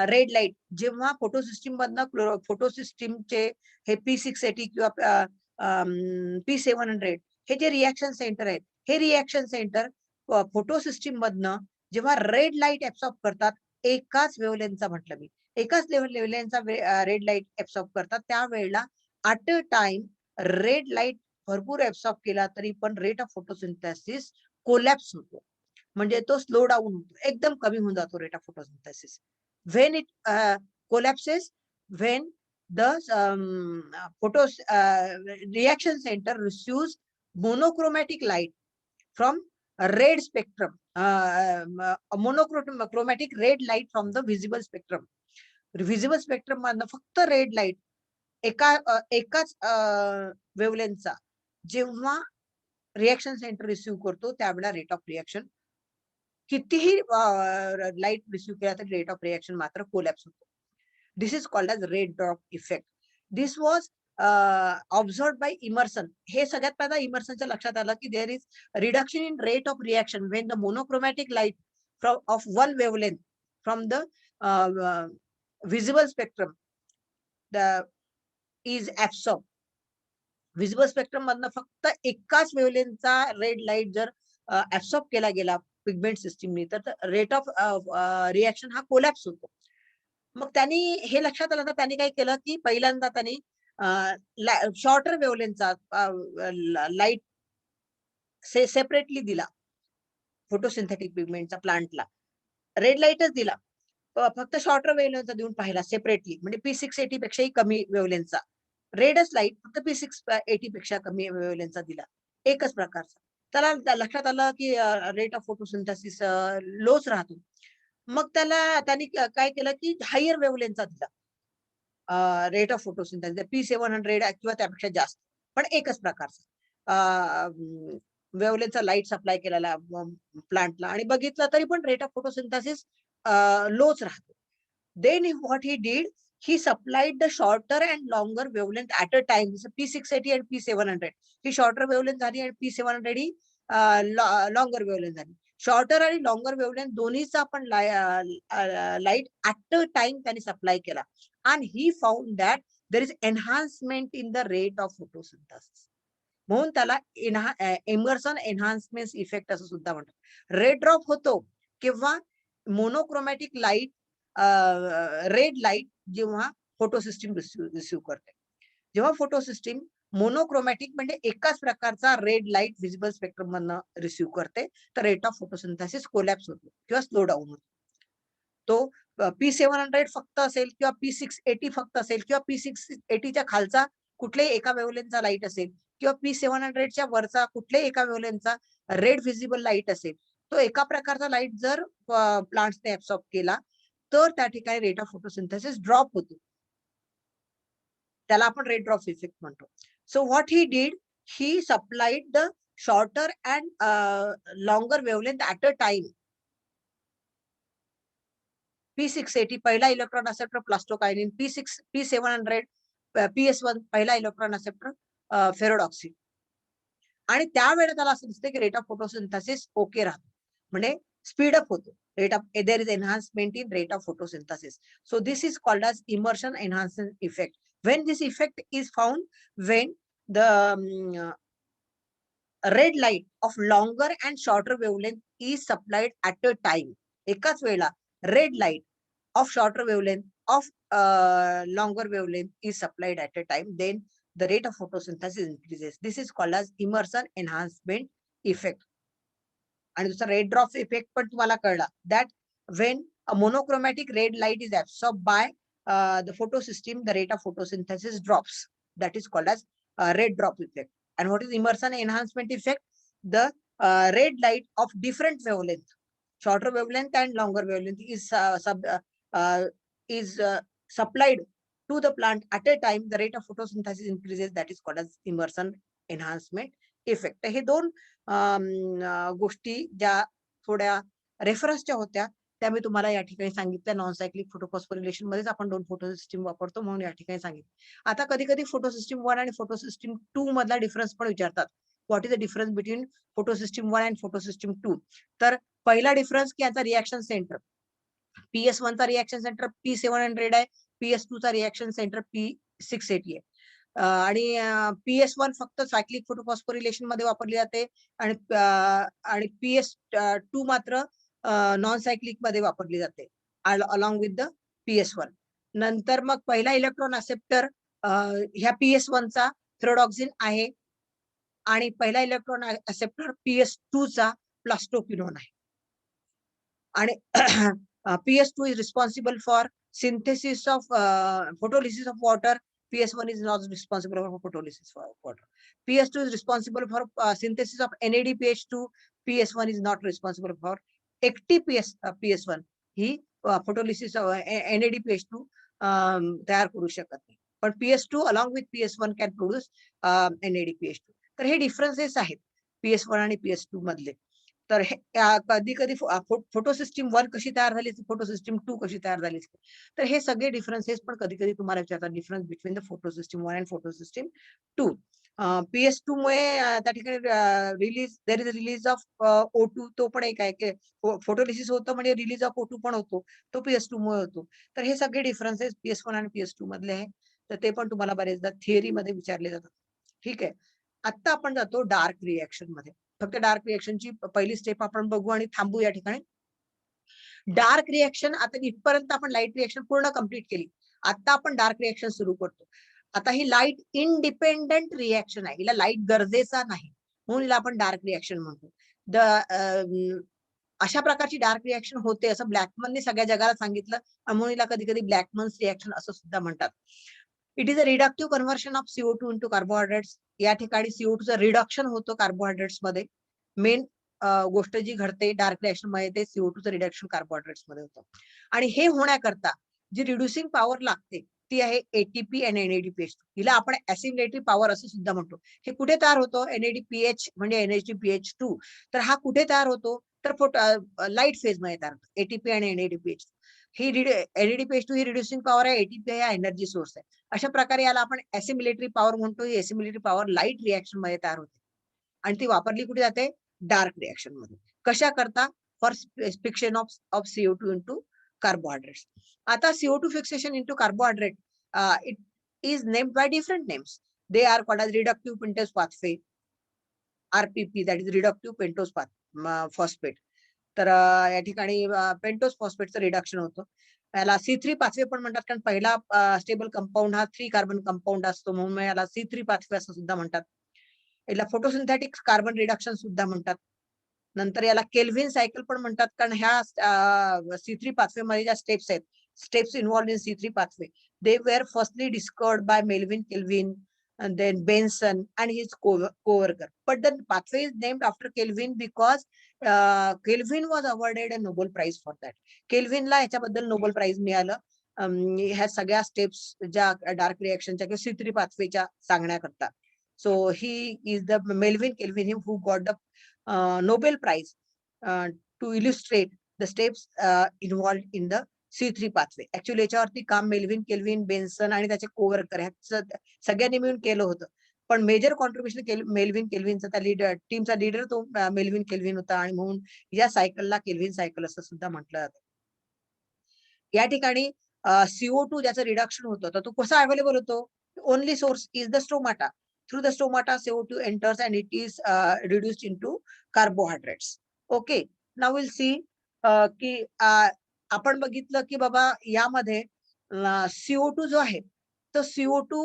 रेड लाईट जेव्हा फोटोसिस्टीम मधनं फोटोसिस्टीमचे हे P680 किंवा P700 हे जे रिएक्शन सेंटर आहेत, हे रिएक्शन सेंटर फोटोसिस्टीम मधनं जेव्हा रेड लाईट ऍब्सॉर्ब करतात, एकाच वेव्हलेंथचा म्हटलं मी, एकाच वेव्हलेंथचा रेड लाईट ऍब्सॉर्ब करतात, त्यावेळेला at a time red light भरपूर ऍब्सॉर्ब केला तरी पण रेट ऑफ फोटोसिंथेसिस कोलॅप्स होतो. म्हणजे तो स्लो डाऊन होतो, एकदम कमी होऊन जातो rate of photosynthesis. When it collapses, when the reaction center receives monochromatic light from a red spectrum, monochromatic red light from the visible spectrum. Visible spectrum मधनं फक्त रेड लाईट एकाच वेव्हलेंथचा जेव्हा रिएक्शन सेंटर रिसीव्ह करतो, त्यावेळेला rate of reaction कितीही light receive केला तरी rate of reaction मात्र कोलॅप्स होतो. This is called as red drop effect. This was observed by Emerson. हे सगळ्यात पहिल्यांदा इमर्सनच्या लक्षात आलं की there is reduction in rate of reaction when the monochromatic light of one wavelength from the visible spectrum is absorb. Visible spectrum मधनं फक्त एकाच वेव्हलेंथचा रेड लाईट जर ऍब्सॉर्ब केला गेला पिगमेंट सिस्टीमनी, तर रेट ऑफ रिएक्शन हा कोलॅप्स होतो. मग त्यांनी हे लक्षात आलं, तर त्यांनी काय केलं की पहिल्यांदा त्यांनी शॉर्टर वेव्हलेंथचा लाईट सेपरेटली दिला फोटोसिंथेटिक पिगमेंटचा प्लांटला. रेड लाईटच दिला, फक्त शॉर्टर वेव्हलेंथचा देऊन पाहिला सेपरेटली, म्हणजे P680 पेक्षाही कमी वेव्हलेंथचा रेडच लाईट फक्त P680 पेक्षा कमी वेव्हलेंथचा दिला, एकच प्रकारचा. त्याला लक्षात आलं की रेट ऑफ फोटोसिंथेसिस लोच राहतो. मग त्यांनी काय केलं की हायर वेव्हलेंथचा दिला रेट ऑफ फोटोसिंथेसिस P700 किंवा त्यापेक्षा जास्त, पण एकच प्रकारचा वेव्हलेंथचा लाईट सप्लाय केलेला प्लांटला, आणि बघितलं तरी पण रेट ऑफ फोटोसिंथेसिस लोच राहतो. Then what he did, he supplied the shorter and longer wavelength at a time. P680 and P700 he shorter wavelength झाली आणि P700 ही लॉंगर वेव्हलेंथ झाली. शॉर्टर आणि लॉंगर वेव्हलेंथ दोन्हीचा आपण लाईट ऍट अ टाइम त्यांनी supply केला, आणि he found that there is enhancement in the rate of photosynthesis. म्हणून त्याला इमर्सन एनहान्समेंट इफेक्ट असं सुद्धा म्हणतात. रेड ड्रॉप होतो किंवा मोनोक्रोमॅटिक लाईट रेड लाईट जेव्हा फोटोसिस्टीम रिसीव्ह करते. जेव्हा फोटोसिस्टीम मोनोक्रोमॅटिक म्हणजे एकाच प्रकारचा रेड लाईट व्हिजिबल स्पेक्ट्रम मधनं रिसीव्ह करते, तर रेट ऑफ फोटोसिंथेसिस कोलॅप्स होतो किंवा स्लो डाऊन होतो. तो P700 फक्त असेल किंवा P680 फक्त असेल किंवा P680च्या खालचा कुठल्याही एका वेव्हलेंथचा लाईट असेल किंवा P700च्या वरचा कुठल्याही एका वेव्हलेंथचा रेड व्हिजिबल लाईट असेल, तो एका प्रकारचा लाईट जर प्लांट्सने ऍब्सॉर्ब केला तर त्या ठिकाणी रेट ऑफ फोटोसिंथेसिस ड्रॉप होतो. त्याला आपण रेड ड्रॉप इफेक्ट म्हणतो. So what he did, he supplied the shorter and longer wavelength at a time. P680 पहिला इलेक्ट्रॉन असेप्टर प्लास्टोकायनिन, P700 PS1 पहिला इलेक्ट्रॉन असेप्टर फेरोडॉक्सिन. आणि त्यावेळेला त्याला असं दिसतं की रेट ऑफ फोटोसिंथेसिस ओके राहतो, म्हणजे स्पीडअप होतो. Rate of there is enhancement in rate of photosynthesis. So this is called as immersion enhancement effect. When this effect is found when the red light of longer and shorter wavelength is supplied at a time. एकाच वेळेला red light of shorter wavelength of longer wavelength is supplied at a time, then the rate of photosynthesis increases. This is called as immersion enhancement effect. आणि दुसरा red drop effect पण तुम्हाला कळला, that when a monochromatic red light is absorb by the photo system, the rate of photosynthesis drops. That is called as red drop effect. And what is immersion enhancement effect? The red light of different wavelength, shorter wavelength and longer wavelength is supplied to the plant at a time. The rate of photosynthesis increases. That is called as immersion enhancement effect. हे दोन गोष्टी ज्या थोड्या रेफरन्सच्या होत्या त्या मी तुम्हाला या ठिकाणी सांगितल्या. नॉन सायक्लिक फोटोफॉस्फोरिलेशन मध्येच आपण दोन फोटो सिस्टीम वापरतो म्हणून या ठिकाणी सांगितलं. आता कधी कधी फोटो सिस्टीम 1 आणि फोटो सिस्टीम 2 मधला डिफरन्स पण विचारतात. What is the difference between photo system 1 and photo system 2? तर पहिला डिफरन्स की याचा रिएक्शन सेंटर, PS1 चा रिएक्शन सेंटर P700 आहे, PS2 चा रिएक्शन सेंटर P680 आहे. आणि PS1 फक्त सायक्लिक फोटोफॉस्फोरिलेशन मध्ये वापरली जाते आणि PS2 मात्र नॉन सायक्लिक मध्ये वापरली जाते अलॉंग विथ द PS1. नंतर मग पहिला इलेक्ट्रॉन असेप्टर ह्या PS1 चा थ्रोडॉक्सिन आहे आणि पहिला इलेक्ट्रॉन असेप्टर PS2 चा प्लास्टोक्विनोन आहे. आणि PS2 is responsible for synthesis of photolysis of water. PS1 is not responsible for photolysis of water. PS2 is responsible for synthesis of NADPH2. PS1 is not responsible for PS1 he photolysis of NADPH2 तयार करू शकत नाही. पण PS2 along with PS1 can produce NADPH2. तर हे differences आहेत PS1 आणि PS2 मधले. तर कधी कधी फोटो सिस्टीम 1 कशी तयार झाली, फोटो सिस्टीम 2 कशी तयार झाली. तर हे सगळे डिफरन्सेस पण कधी कधी तुम्हाला विचारतात, difference between the photo system 1 and photo system 2. PS2 मुळे त्या ठिकाणी there is release of O2, तो पण एक आहे की फोटोलिसिस होतं म्हणजे रिलीज ऑफ O2 पण होतो, तो PS2 मुळे होतो. तर हे सगळे डिफरन्सेस PS1 आणि PS2 मधले आहे. तर ते पण तुम्हाला बरेचदा थिअरी मध्ये विचारले जातात. ठीक आहे. आता आपण जातो डार्क रिएक्शन मध्ये. फक्त डार्क रिएक्शनची पहिली स्टेप आपण बघू आणि थांबू या ठिकाणी. डार्क रिएक्शन आता इथपर्यंत आपण लाईट रिएक्शन पूर्ण कंप्लीट केली. आता आपण डार्क रिएक्शन सुरू करतो. आता ही लाईट इंडिपेंडंट रिएक्शन आहे, हिला लाईट गरजेचा नाही म्हणून हिला आपण डार्क रिएक्शन म्हणतो. अशा प्रकारची डार्क रिएक्शन होते असं ब्लॅकमनने सगळ्या जगाला सांगितलं म्हणून हिला कधी कधी ब्लॅकमन्स रिएक्शन असं सुद्धा म्हणतात. It is a reductive conversion of CO2 into carbohydrates. या ठिकाणी CO2 चं रिडक्शन होतं कार्बोहायड्रेट्स मध्ये. मेन गोष्ट जी घडते डार्क रिएक्शन मध्ये ते CO2 चं रिडक्शन कार्बोहायड्रेट्स मध्ये होतं. आणि हे होण्याकरता जी रिड्युसिंग पॉवर लागते ती आहे ATP आणि NADPH. हिला आपण ऍसिमिलेटरी पॉवर असं सुद्धा म्हणतो. हे कुठे तयार होतो? NADPH म्हणजे NADPH2. तर हा कुठे तयार होतो? तर लाईट फेज मध्ये तयार होतो ATP आणि NADPH. ही NADPH2 ही रिड्युसिंग पॉवर आहे, ATP हा एनर्जी सोर्स आहे. अशा प्रकारे याला आपण ऍसिमिलेटरी पॉवर म्हणतो. ही ऍसिमिलेटरी पॉवर लाईट रिएक्शन मध्ये तयार होते आणि ती वापरली कुठे जाते? डार्क रिएक्शन मध्ये. कशा करता? For fiction of CO2 into carbohydrates. आता CO2 fixation into carbohydrate, it is named by different names. They are called as reductive pentose pathway, RPP, that is reductive pentose phosphate. तर या ठिकाणी pentose फॉस्फेटचं reduction होतं. याला C3 pathway पण म्हणतात, कारण पहिला स्टेबल कंपाऊंड हा 3 कार्बन कंपाऊंड असतो म्हणून याला C3 पाथवे असं सुद्धा म्हणतात. याला फोटोसिंथेटिक कार्बन रिडक्शन सुद्धा म्हणतात. नंतर याला केल्व्हिन सायकल पण म्हणतात, कारण ह्या C3 पाथवे मध्ये ज्या स्टेप्स आहेत, steps involved in C3 pathway, they were firstly discovered by Melvin Kelvin and then Benson and his co-worker. But the pathway is named after Kelvin because Kelvin was awarded a Nobel Prize for that. Kelvinला ह्याच्याबद्दल Nobel price मिळालं ह्या सगळ्या steps ज्या dark रिएक्शनच्या किंवा C3 पाथवेच्या सांगण्याकरता. So he is the Melvin Kelvin who got the Nobel Prize to illustrate the steps involved in the C3 pathway. Actually याच्यावरती काम Melvin kelvin Benson आणि त्याचे कोवर्कर ह्या सगळ्यांनी मिळून केलं होतं. पण मेजर कॉन्ट्रीब्युशन मेल्विन केल्विनचा, त्या लीडर टीमचा लीडर तो मेल्विन केल्विन होता, आणि म्हणून या सायकलला केल्विन सायकल असं सुद्धा म्हटलं जातं. या ठिकाणी CO2 ज्याचं रिडक्शन होतं, तर तो कसा अवेलेबल होतो? Only source is the stomata. Through the stomata CO2 enters and it is reduced into carbohydrates. Okay, now will see की आपण बघितलं की बाबा यामध्ये CO2 जो आहे, तो CO2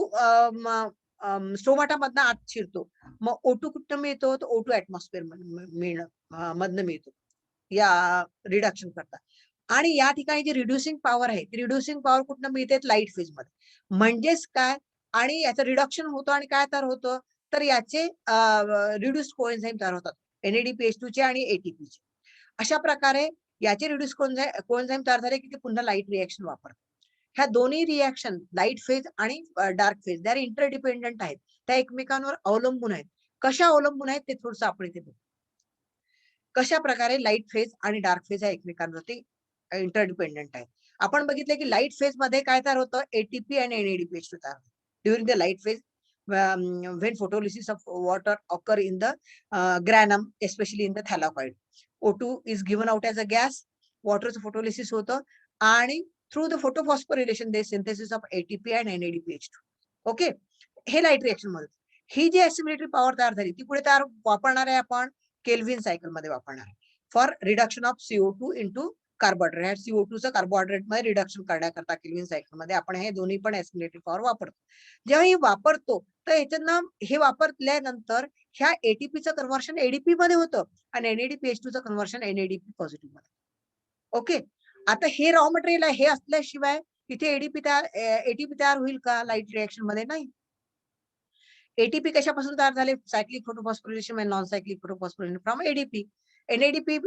स्टोमाटा मधनं आत शिरतो. मग O2 कुठं मिळतो? तर O2 ऍटमॉस्फिअर मधनं मिळतो या रिडक्शन करता. आणि या ठिकाणी जी रिड्युसिंग पॉवर आहे, ती रिड्युसिंग पॉवर कुठनं मिळते? लाईट फेज मध्ये. म्हणजेच काय? आणि याचं रिडक्शन होतं आणि काय तयार होतं? तर याचे रिड्युस्ड कोएन्झाइम तयार होतात, NADPH2 चे आणि ATP चे. अशा प्रकारे याचे रिड्युस कोएन्झाइम तयार झाले की ते पुन्हा लाईट रिएक्शन वापरतात. ह्या दोन्ही रिएक्शन, लाईट फेज आणि डार्क फेज, त्या इंटरडिपेंडंट आहेत, त्या एकमेकांवर अवलंबून आहेत. कशा अवलंबून आहेत ते थोडंसं आपण इथे बघू. कशा प्रकारे लाईट फेज आणि डार्क फेज ह्या एकमेकांवरती इंटरडिपेंडंट आहेत. आपण बघितलं की लाईट फेज मध्ये काय तयार होतं? ATP आणि NADPH2 तयार होतं. During the light phase, when photolysis of water occur in the granum, especially in the thylakoid, O2 is given out as a gas, वॉटरचं फोटोलिसिस होतं, आणि through the photophosphorylation they synthesis of ATP and NADPH2. Okay, हे light reaction मध्ये. ही जी ऍसिमिलेटरी power तयार झाली ती पुढे तयार वापरणार आहे आपण केल्विन सायकल मध्ये वापरणार आहे for reduction of CO2 into carbohydrate. CO2 चं कार्बोहायड्रेट मध्ये रिडक्शन करण्याकरता केल्विन सायकल मध्ये आपण हे दोन्ही पण ऍसिमिलेटरी पॉवर वापरतो. जेव्हा हे वापरतो तर याच्यानं हे वापरल्यानंतर ह्या ATPचं कन्व्हर्शन ADP मध्ये होतं आणि NADPH2चं कन्व्हर्शन NADP पॉझिटिव्ह मध्ये. ओके, आता हे रॉ मटेरियल आहे, हे असल्याशिवाय तिथे ATP तयार होईल का लाईट रिएक्शन मध्ये? नाही. ATP कशापासून तयार झाले? सायक्लिक फोटोफॉस्फोरिलेशन आणि non cyclic photophosphorylation from ADP. NADP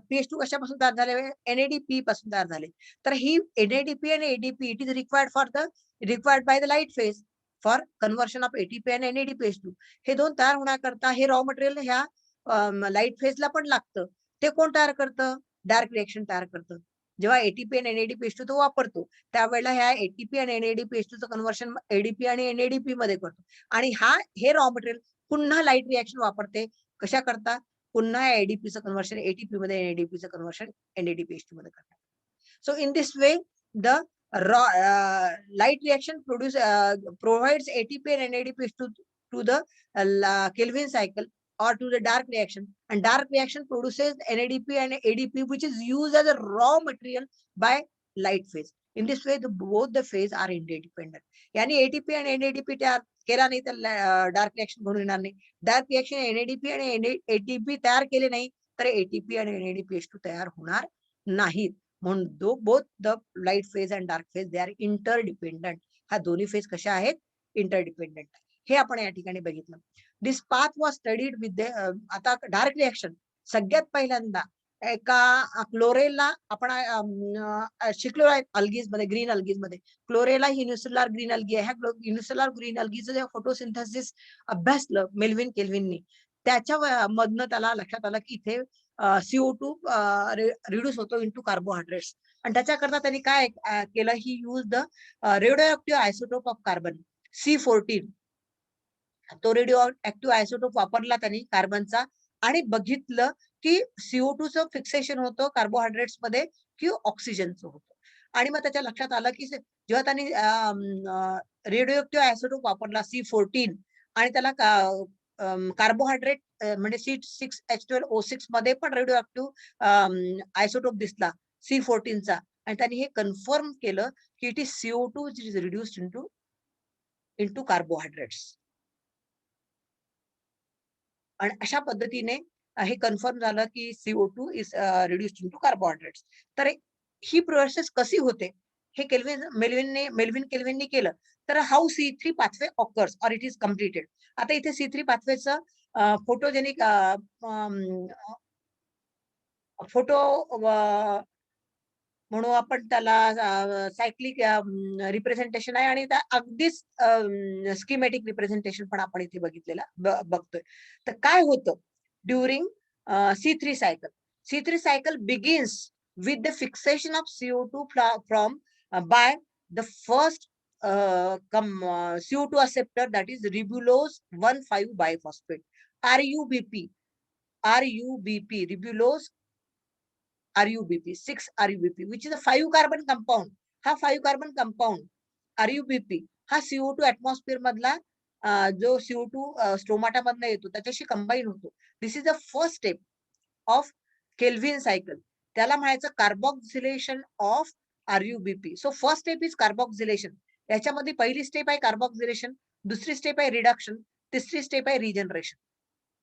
PH2 कशापासून तयार झाले? NADP पासून तयार झाले. तर ही NADP आणि ADP it is required by the light phase for conversion of ATP आणि NADPH2. हे दोन तयार होण्याकरता हे रॉ मटेरियल ह्या लाईट फेजला पण लागतं. ते कोण तयार करतं? डार्क रिएक्शन तयार करतं. जेव्हा ATP आणि NADPH2 तो वापरतो त्यावेळेला ह्या ATP आणि NADPH2 चं कन्व्हर्शन ADP आणि NADP मध्ये करतो, आणि हे रॉ मटेरियल पुन्हा लाईट रिएक्शन वापरते. कशा करता? पुन्हा ADP चं कन्व्हर्शन ATP मध्ये, NADP चं कन्व्हर्शन NADPH2 मध्ये करतात. So in this way the light reaction provides ATP and NADPH2 to the Kelvin cycle or to the dark reaction, and dark reaction produces NADP and ADP, which is used as a raw material by light phase. In this way both the phase are interdependent. यानी ATP आणि NADP तयार केला नाही तर dark reaction घडून येणार नाही. Dark reaction NADP आणि ATP तयार केले नाही तर ATP आणि NADPH2 तयार होणार नाहीत. म्हणून both the light phase and dark phase they are interdependent. हा दोन्ही फेज कशा आहेत? इंटरडिपेंडंट. हे आपण या ठिकाणी बघितलं. दिस पाथ वॉज स्टडीड विथ आता डार्क रिएक्शन सगळ्यात पहिल्यांदा एका क्लोरेला आपण शिकलो आहे अल्गीज मध्ये, ग्रीन अल्गीज मध्ये. क्लोरेला ही युनिसेल्युलर ग्रीन अल्गी आहे. ह्या युनिसेल्युलर ग्रीन अल्गीचं जे फोटोसिंथेसिस अभ्यासलं मेल्विन केल्विननी, त्याच्या मधनं त्याला लक्षात आलं की इथे CO2 रिड्यूस होतो इंटू कार्बोहायड्रेट्स, आणि त्याच्याकरता त्यांनी काय केलं? He use the radio active isotope of carbon C14. तो रेडिओ ऍक्टिव्ह आयसोटोप वापरला त्यांनी कार्बनचा, आणि बघितलं की CO2 चं फिक्सेशन होतं कार्बोहायड्रेट्स मध्ये की ऑक्सिजनचं होतं. आणि मग त्याच्या लक्षात आलं की जेव्हा त्यांनी रेडिओ ऍक्टिव्ह आयसोटोप वापरला C14 आणि त्याला कार्बोहायड्रेट म्हणजे C6H12O6 मध्ये पण रेडिओ ऍक्टिव्ह आयसोटोप दिसला C14 चा, आणि त्यांनी हे कन्फर्म केलं की it is CO2 which is reduced into carbohydrates. आणि अशा पद्धतीने हे कन्फर्म झालं की CO2 is reduced into carbohydrates. तर ही प्रोसेस कशी होते हे मेल्विन केल्विनने केलं. तर how C3 pathway occurs or it is completed. आता इथे C3 पाथवेचं फोटोजेनिक फोटो म्हणून आपण त्याला सायक्लिक रिप्रेझेंटेशन आहे, आणि अगदीच स्कीमॅटिक रिप्रेझेंटेशन पण आपण इथे बघतोय. तर काय होतं during C3 cycle? C3 cycle begins with the fixation of CO2 from by the first CO2 acceptor, that is ribulose 1,5 biphosphate, RUBP, ribulose RUBP, 6 RUBP, which is a 5 carbon compound. हा 5 carbon compound RUBP हा CO2 atmosphere मधला जो CO2 स्ट्रोमाटा मधला येतो त्याच्याशी combine होतो. This is the first step of Calvin cycle. त्याला म्हणायचं carboxylation of RUBP. So first step is carboxylation. याच्यामध्ये पहिली स्टेप आहे कार्बोक्सिलेशन, दुसरी स्टेप आहे रिडक्शन, तिसरी स्टेप आहे regeneration.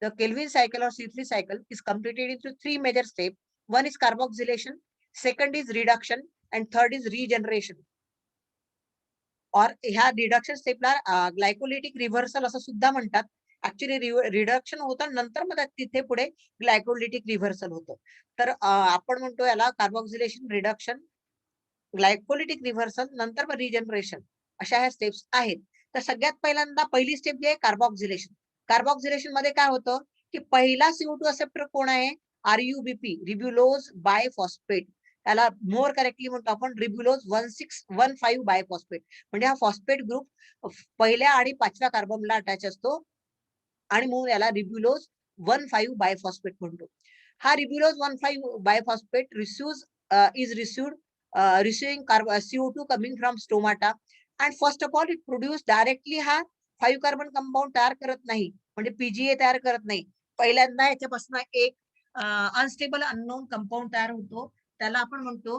The Kelvin cycle or C3 cycle is completed into 3 major steps. One is carboxylation, second is reduction, and third is regeneration. और ह्या reduction स्टेपला ग्लायकोलिटिक रिव्हर्सल असं सुद्धा म्हणतात. ऍक्च्युली रिडक्शन होतं नंतर मग तिथे पुढे ग्लायकोलिटिक रिव्हर्सल होतं. तर आपण म्हणतो याला कार्बोक्सिलेशन, रिडक्शन, ग्लायकोलिटिक रिव्हर्सल, नंतर मग रिजनरेशन, अशा ह्या स्टेप्स आहेत. तर सगळ्यात पहिल्यांदा पहिली स्टेप जी आहे कार्बोक्सिलेशन. कार्बोक्सिलेशन मध्ये काय होतं की पहिला CO2 असेप्टर कोण आहे? RUBP, रिब्युलोज बायफॉस्फेट. त्याला मोर करेक्टली म्हणतो आपण रिब्युलोज 1615 बायफॉस्फेट. म्हणजे हा फॉस्फेट ग्रुप पहिल्या आणि 5व्या कार्बनला अटॅच असतो आणि म्हणून याला रिब्युलोज 15 बायफॉस्फेट म्हणतो. हा रिब्युलोज 15 बायफॉस्फेट receiving CO2 coming from stomata, and first of all it produce directly हा 5 कार्बन कंपाऊंड तयार करत नाही, म्हणजे PGA तयार करत नाही. पहिल्यांदा याच्यापासून एक अनस्टेबल अननोन कंपाऊंड तयार होतो, त्याला आपण म्हणतो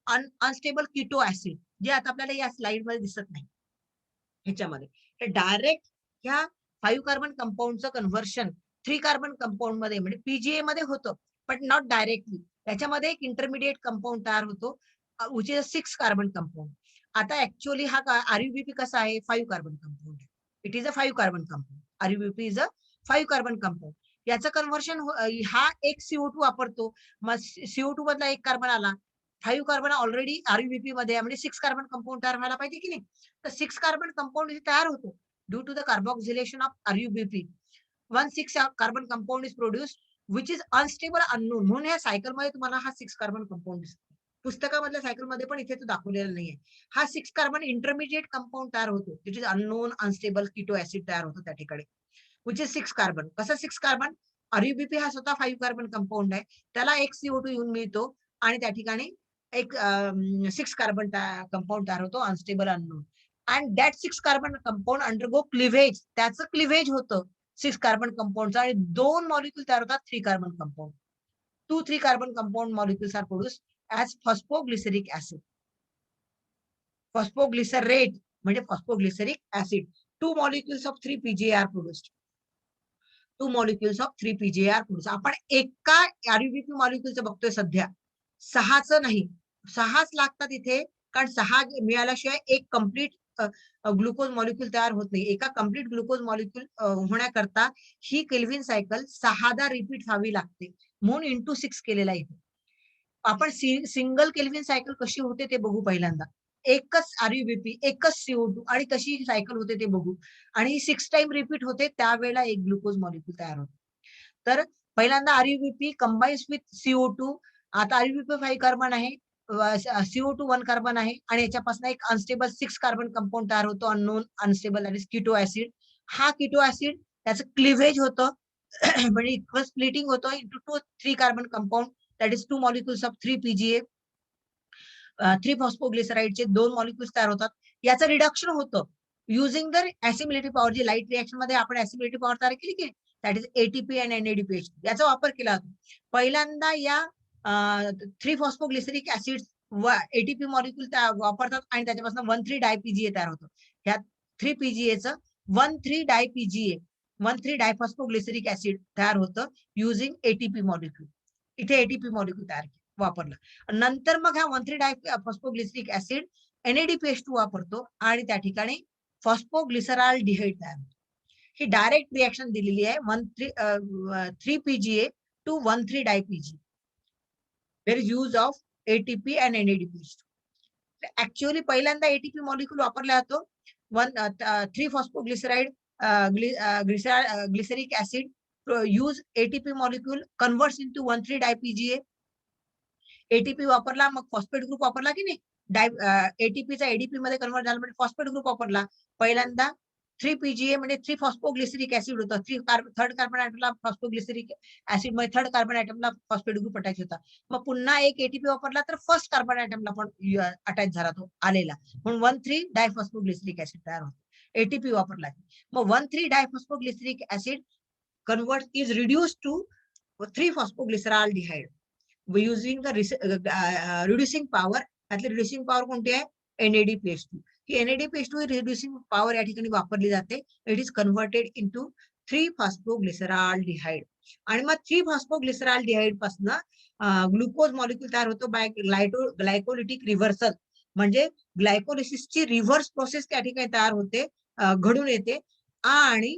अनस्टेबल कीटो ऍसिड, जे आता आपल्याला या स्लाइड मध्ये दिसत नाही. ह्याच्यामध्ये हे डायरेक्ट ह्या 5 कार्बन कंपाऊंडचं कन्व्हर्शन 3 कार्बन कंपाऊंड मध्ये म्हणजे PGA मध्ये होतं, बट नॉट डायरेक्टली. त्याच्यामध्ये एक इंटरमिडिएट कंपाऊंड तयार होतो, विच इज 6 कार्बन कंपाऊंड. आता ऍक्च्युअली हा RUBP कसा आहे? 5 carbon compound. It is a 5 carbon compound. RUBP is a 5 carbon compound. याचं कन्व्हर्शन हा एक CO2 वापरतो, मग CO2 मधला एक कार्बन आला, 5 कार्बन ऑलरेडी RUBP मध्ये आहे, म्हणजे 6 कार्बन कंपाऊंड तयार व्हायला पाहिजे की नाही? तर 6 कार्बन कंपाऊंड तयार होतो due to the carboxylation of RUBP. 6 carbon compound is produced which is unstable unknown. म्हणून या सायकल मध्ये तुम्हाला हा 6 कार्बन कंपाऊंड दिसतो. पुस्तकामधल्या सायकल मध्ये पण इथे तो दाखवलेला नाहीये. हा 6 कार्बन इंटरमिडिएट कंपाऊंड तयार होतो, which is unknown unstable keto acid तयार होतो त्या ठिकाणी, विच इज 6 कार्बन. कसं 6 कार्बन? RUBP हा स्वतः 5 कार्बन कंपाऊंड आहे, त्याला एक CO2 येऊन मिळतो आणि त्या ठिकाणी एक 6 कार्बन कंपाऊंड तयार होतो, unstable unknown. And that 6 carbon compound undergo cleavage. त्याचं क्लिव्हेज होतं 6 कार्बन कंपाऊंडचं आणि 2 मॉलिक्यूल तयार होतात 3 carbon compound. 2-3 carbon compound molecules are produced as phosphoglyceric acid. Phosphoglycerate म्हणजे phosphoglyceric acid. 2 molecules of 3 PGA are produced. 2 molecules of 3 PGA are produced. आपण एका RUBP मॉलिक्यूलचं बघतोय सध्या, 6च नाही. 6च लागतात इथे, कारण 6 मिळाल्याशिवाय एक कम्प्लीट ग्लुकोज मॉलिक्यूल तयार होत नाही. एका कम्प्लीट ग्लुकोज मॉलिक्यूल होण्याकरता ही केल्व्हिन सायकल 6दा रिपीट व्हावी लागते, म्हणून इंटू 6 केलेला इथे. आपण सिंगल केल्व्हिन सायकल कशी होते ते बघू पहिल्यांदा. एकच RUBP, एकच CO2 आणि कशी सायकल होते ते बघू. आणि 6 टाइम रिपीट होते, त्यावेळेला एक ग्लुकोज मॉलिक्यूल तयार होतो. तर पहिल्यांदा RUBP कंबाईन्स विथ CO2. आता RUBP 5 कार्बन आहे, CO2 1 कार्बन आहे आणि याच्यापासून एक अनस्टेबल 6 कार्बन कंपाऊंड तयार होतो, unknown unstable, that is keto acid. हा कीटो ऍसिड त्याचं क्लिव्हेज होतं म्हणजे इक्वल स्प्लिटिंग होतं into 3 carbon compound, that is 2 molecules of 3 PGA. 3 फॉस्फोग्लिसराइडचे 2 मॉलिक्युल्स तयार होतात. याचं रिडक्शन होतं युझिंग द ऍसिमिलिटी पॉवर. जी लाईट रिएक्शन मध्ये आपण ऍसिमिलिटी पॉवर तयार केली की दॅट इज ATP आणि NADPH, याचा वापर केला जातो. पहिल्यांदा या 3 फॉस्फोग्लिसरिक ऍसिड ATP मॉलिक्यूल वापरतात आणि त्याच्यापासून 1,3 डायपीजीए तयार होतं. ह्या 3 PGAचं 1,3 डायपीजीए, 1,3 डायफॉस्फोग्लिसरिक ऍसिड तयार होतं युझिंग ATP मॉलिक्यूल. इथे ATP मॉलिक्यूल तयार वापरलं. नंतर मग हा 1,3 डायफॉस्फोग्लिसरिक ऍसिड NADPH2 वापरतो आणि त्या ठिकाणी फॉस्फोग्लिसरॉल्डिहाइड तयार होतो. ही डायरेक्ट रिएक्शन दिलेली आहे 3 PGA to 1,3 DPG. There is use of ATP and NADPH2. Actually पहिल्यांदा ATP मॉलिक्यूल वापरला जातो. 3 phosphoglyceride glyceric acid use ATP molecule converts into 1,3 DPGA. ATP वापरला, मग फॉस्फेट ग्रुप वापरला की नाही, एटीपीचा एडीपी मध्ये कन्वर्ट झाला म्हणजे फॉस्फेट ग्रुप वापरला. पहिल्यांदा 3 PGA म्हणजे 3 फॉस्फोग्लिसरिक ऍसिड होतं. थर्ड कार्बन ऍटमला फॉस्फोग्लिसरिक ऍसिड मध्ये थर्ड कार्बन ऍटमला फॉस्फेट ग्रुप अटॅच होता. मग पुन्हा एक एटीपी वापरला तर फर्स्ट कार्बन ऍटमला पण अटॅच झाला तो आलेला, म्हणून 1,3 डायफॉस्फोग्लिसरिक ऍसिड तयार होतो. एटीपी वापरला. मग 1,3 diphosphoglyceric acid convert is reduced to 3-phosphoglyceraldehyde using the reducing power. त्यातली रिड्युसिंग पॉवर कोणती आहे? NADPH2. ही NADPH2 रिड्युसिंग पॉवर या ठिकाणी वापरली जाते. It is converted into 3-phosphoglyceraldehyde. आणि मग 3-phosphoglyceraldehyde पासून ग्लुकोज मॉलिक्यूल तयार होतो बाय ग्लायकोलिटिक रिव्हर्सल. म्हणजे ग्लायकोलिसिसची रिव्हर्स प्रोसेस त्या ठिकाणी तयार होते, घडून येते आणि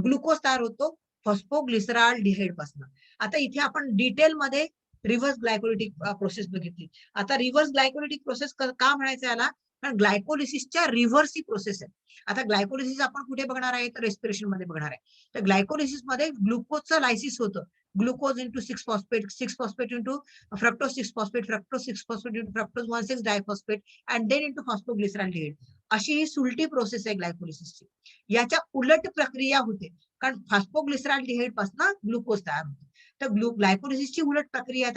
ग्लुकोज तयार होतो फॉस्फोग्लिसराल्डिहाइड पासून. आता इथे आपण डिटेलमध्ये रिव्हर्स ग्लायकोलिटिक प्रोसेस बघितली. आता रिव्हर्स ग्लायकोलिटिक प्रोसेस का म्हणायचं याला? कारण ग्लायकोलिसिसच्या रिव्हर्स ही प्रोसेस आहे. आता ग्लायकोलिसिस आपण कुठे बघणार आहे? तर रेस्पिरेशन मध्ये बघणार आहे. तर ग्लायकोलिसिस मध्ये ग्लुकोजचं लायसिस होतं. Glucose into 6-phosphate, 6-phosphate into fructose 6-phosphate, fructose 6-phosphate into fructose 1,6 diphosphate and then into phosphoglyceraldehyde. अशी ही सुलटी प्रोसेस आहे ग्लायकोलिसिसची. याच्या उलट प्रक्रिया होते, कारण फॉस्फोग्लिसराल्डिहाइड पासून ग्लुकोज तयार होतो. तर ग्लायकोलिसिसची उलट प्रक्रिया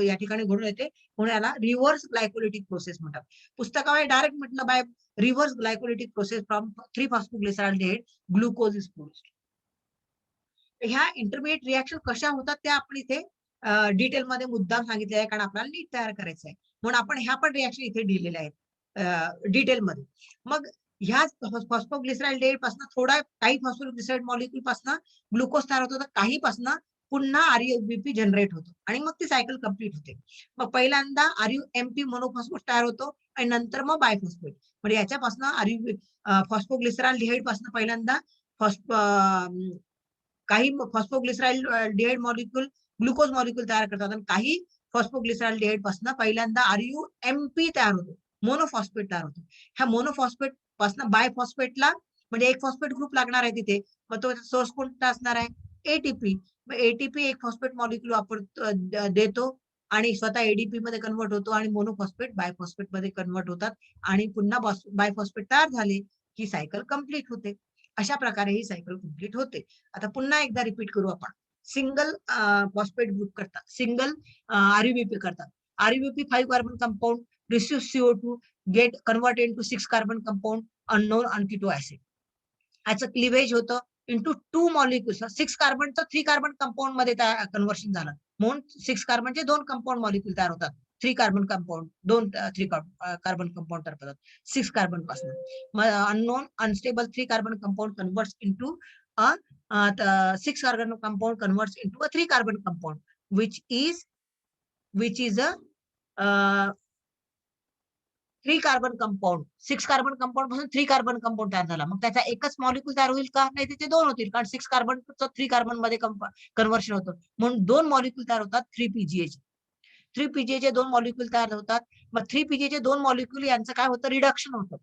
या ठिकाणी घडून येते, म्हणून याला रिव्हर्स ग्लायकोलिटिक प्रोसेस म्हणतात. पुस्तकामध्ये डायरेक्ट म्हटलं by reverse glycolytic process from 3-phosphoglyceraldehyde glucose is produced. ह्या इंटरमिडिएट रिएक्शन कशा होतात त्या आपण इथे डिटेलमध्ये मुद्दाम सांगितले आहे, कारण आपल्याला नीट तयार करायचं आहे, म्हणून आपण ह्या पण रिएक्शन इथे दिलेल्या आहेत डिटेलमध्ये. मग ह्या फॉस्फोग्लिसराल्डिहाइड पासून काही फॉस्फोग्लिसराइड मॉलिक्यूल पासून ग्लुकोज तयार होतो, तर काही पासून पुन्हा RUBP जनरेट होतो आणि मग ती सायकल कंप्लीट होते. मग पहिल्यांदा RUMP मोनोफॉस्फेट तयार होतो आणि नंतर मग बायफॉस्फेट. म्हणजे याच्यापासून फॉस्फोग्लिसराल्डिहाइड पासून पहिल्यांदा काही फॉस्फोग्लिसराल्डिहाइड मॉलिक्यूल ग्लुकोज मॉलिक्यूल तयार करतात आणि काही फॉस्फोग्लिसराल्डिहाइड पासून पहिल्यांदा RUMP तयार होतो, मोनोफॉस्फेट तयार होतो. ह्या मोनोफॉस्फेट पासून बायफॉस्फेटला म्हणजे एक फॉस्फेट ग्रुप लागणार आहे तिथे, मग तो सोर्स कोणता असणार आहे? एटीपी. मग एटीपी एक फॉस्फेट मॉलिक्यूल देतो आणि स्वतः एडीपी मध्ये कन्वर्ट होतो आणि मोनोफॉस्फेट बायफॉस्फेट मध्ये कन्वर्ट होतात आणि पुन्हा बायफॉस्फेट तयार झाले की सायकल कंप्लीट होते. अशा प्रकारे ही सायकल कंप्लीट होते. आता पुन्हा एकदा रिपीट करू आपण. सिंगल फॉस्फेट ग्रुप करतात, सिंगल RUBP करतात. RUBP 5 carbon compound receives CO2, get converted into 6 carbon compound unknown on keto acid. याचं क्लिवेज होतं इंटू 2 मॉलिक्युल्स. 6 कार्बनचं 3 कार्बन कंपाऊंड मध्ये कन्व्हर्शन झालं, म्हणून 6 कार्बनचे 2 कंपाऊंड मॉलिक्युल तयार होतात. 3 कार्बन कंपाऊंड 3 कार्बन कंपाऊंड तयार होतात 6 कार्बन पासून. Unknown unstable 3 carbon compound converts into 6 carbon compound converts into 3 carbon compound which is a 3 carbon compound. 6 carbon compound पासून 3 कार्बन कंपाऊंड तयार झाला. मग त्याचा एकच मॉलिक्यूल तयार होईल का? नाही, त्याचे 2 होतील, कारण 6 कार्बनचं 3 कार्बन मध्ये कन्व्हर्शन होतं, म्हणून 2 मॉलिक्यूल तयार होतात 3 PGA. 3 PGA चे 2 मॉलिक्यूल तयार होतात. मग 3 PGA चे 2 मॉलिक्यूल यांचं काय होतं? रिडक्शन होतं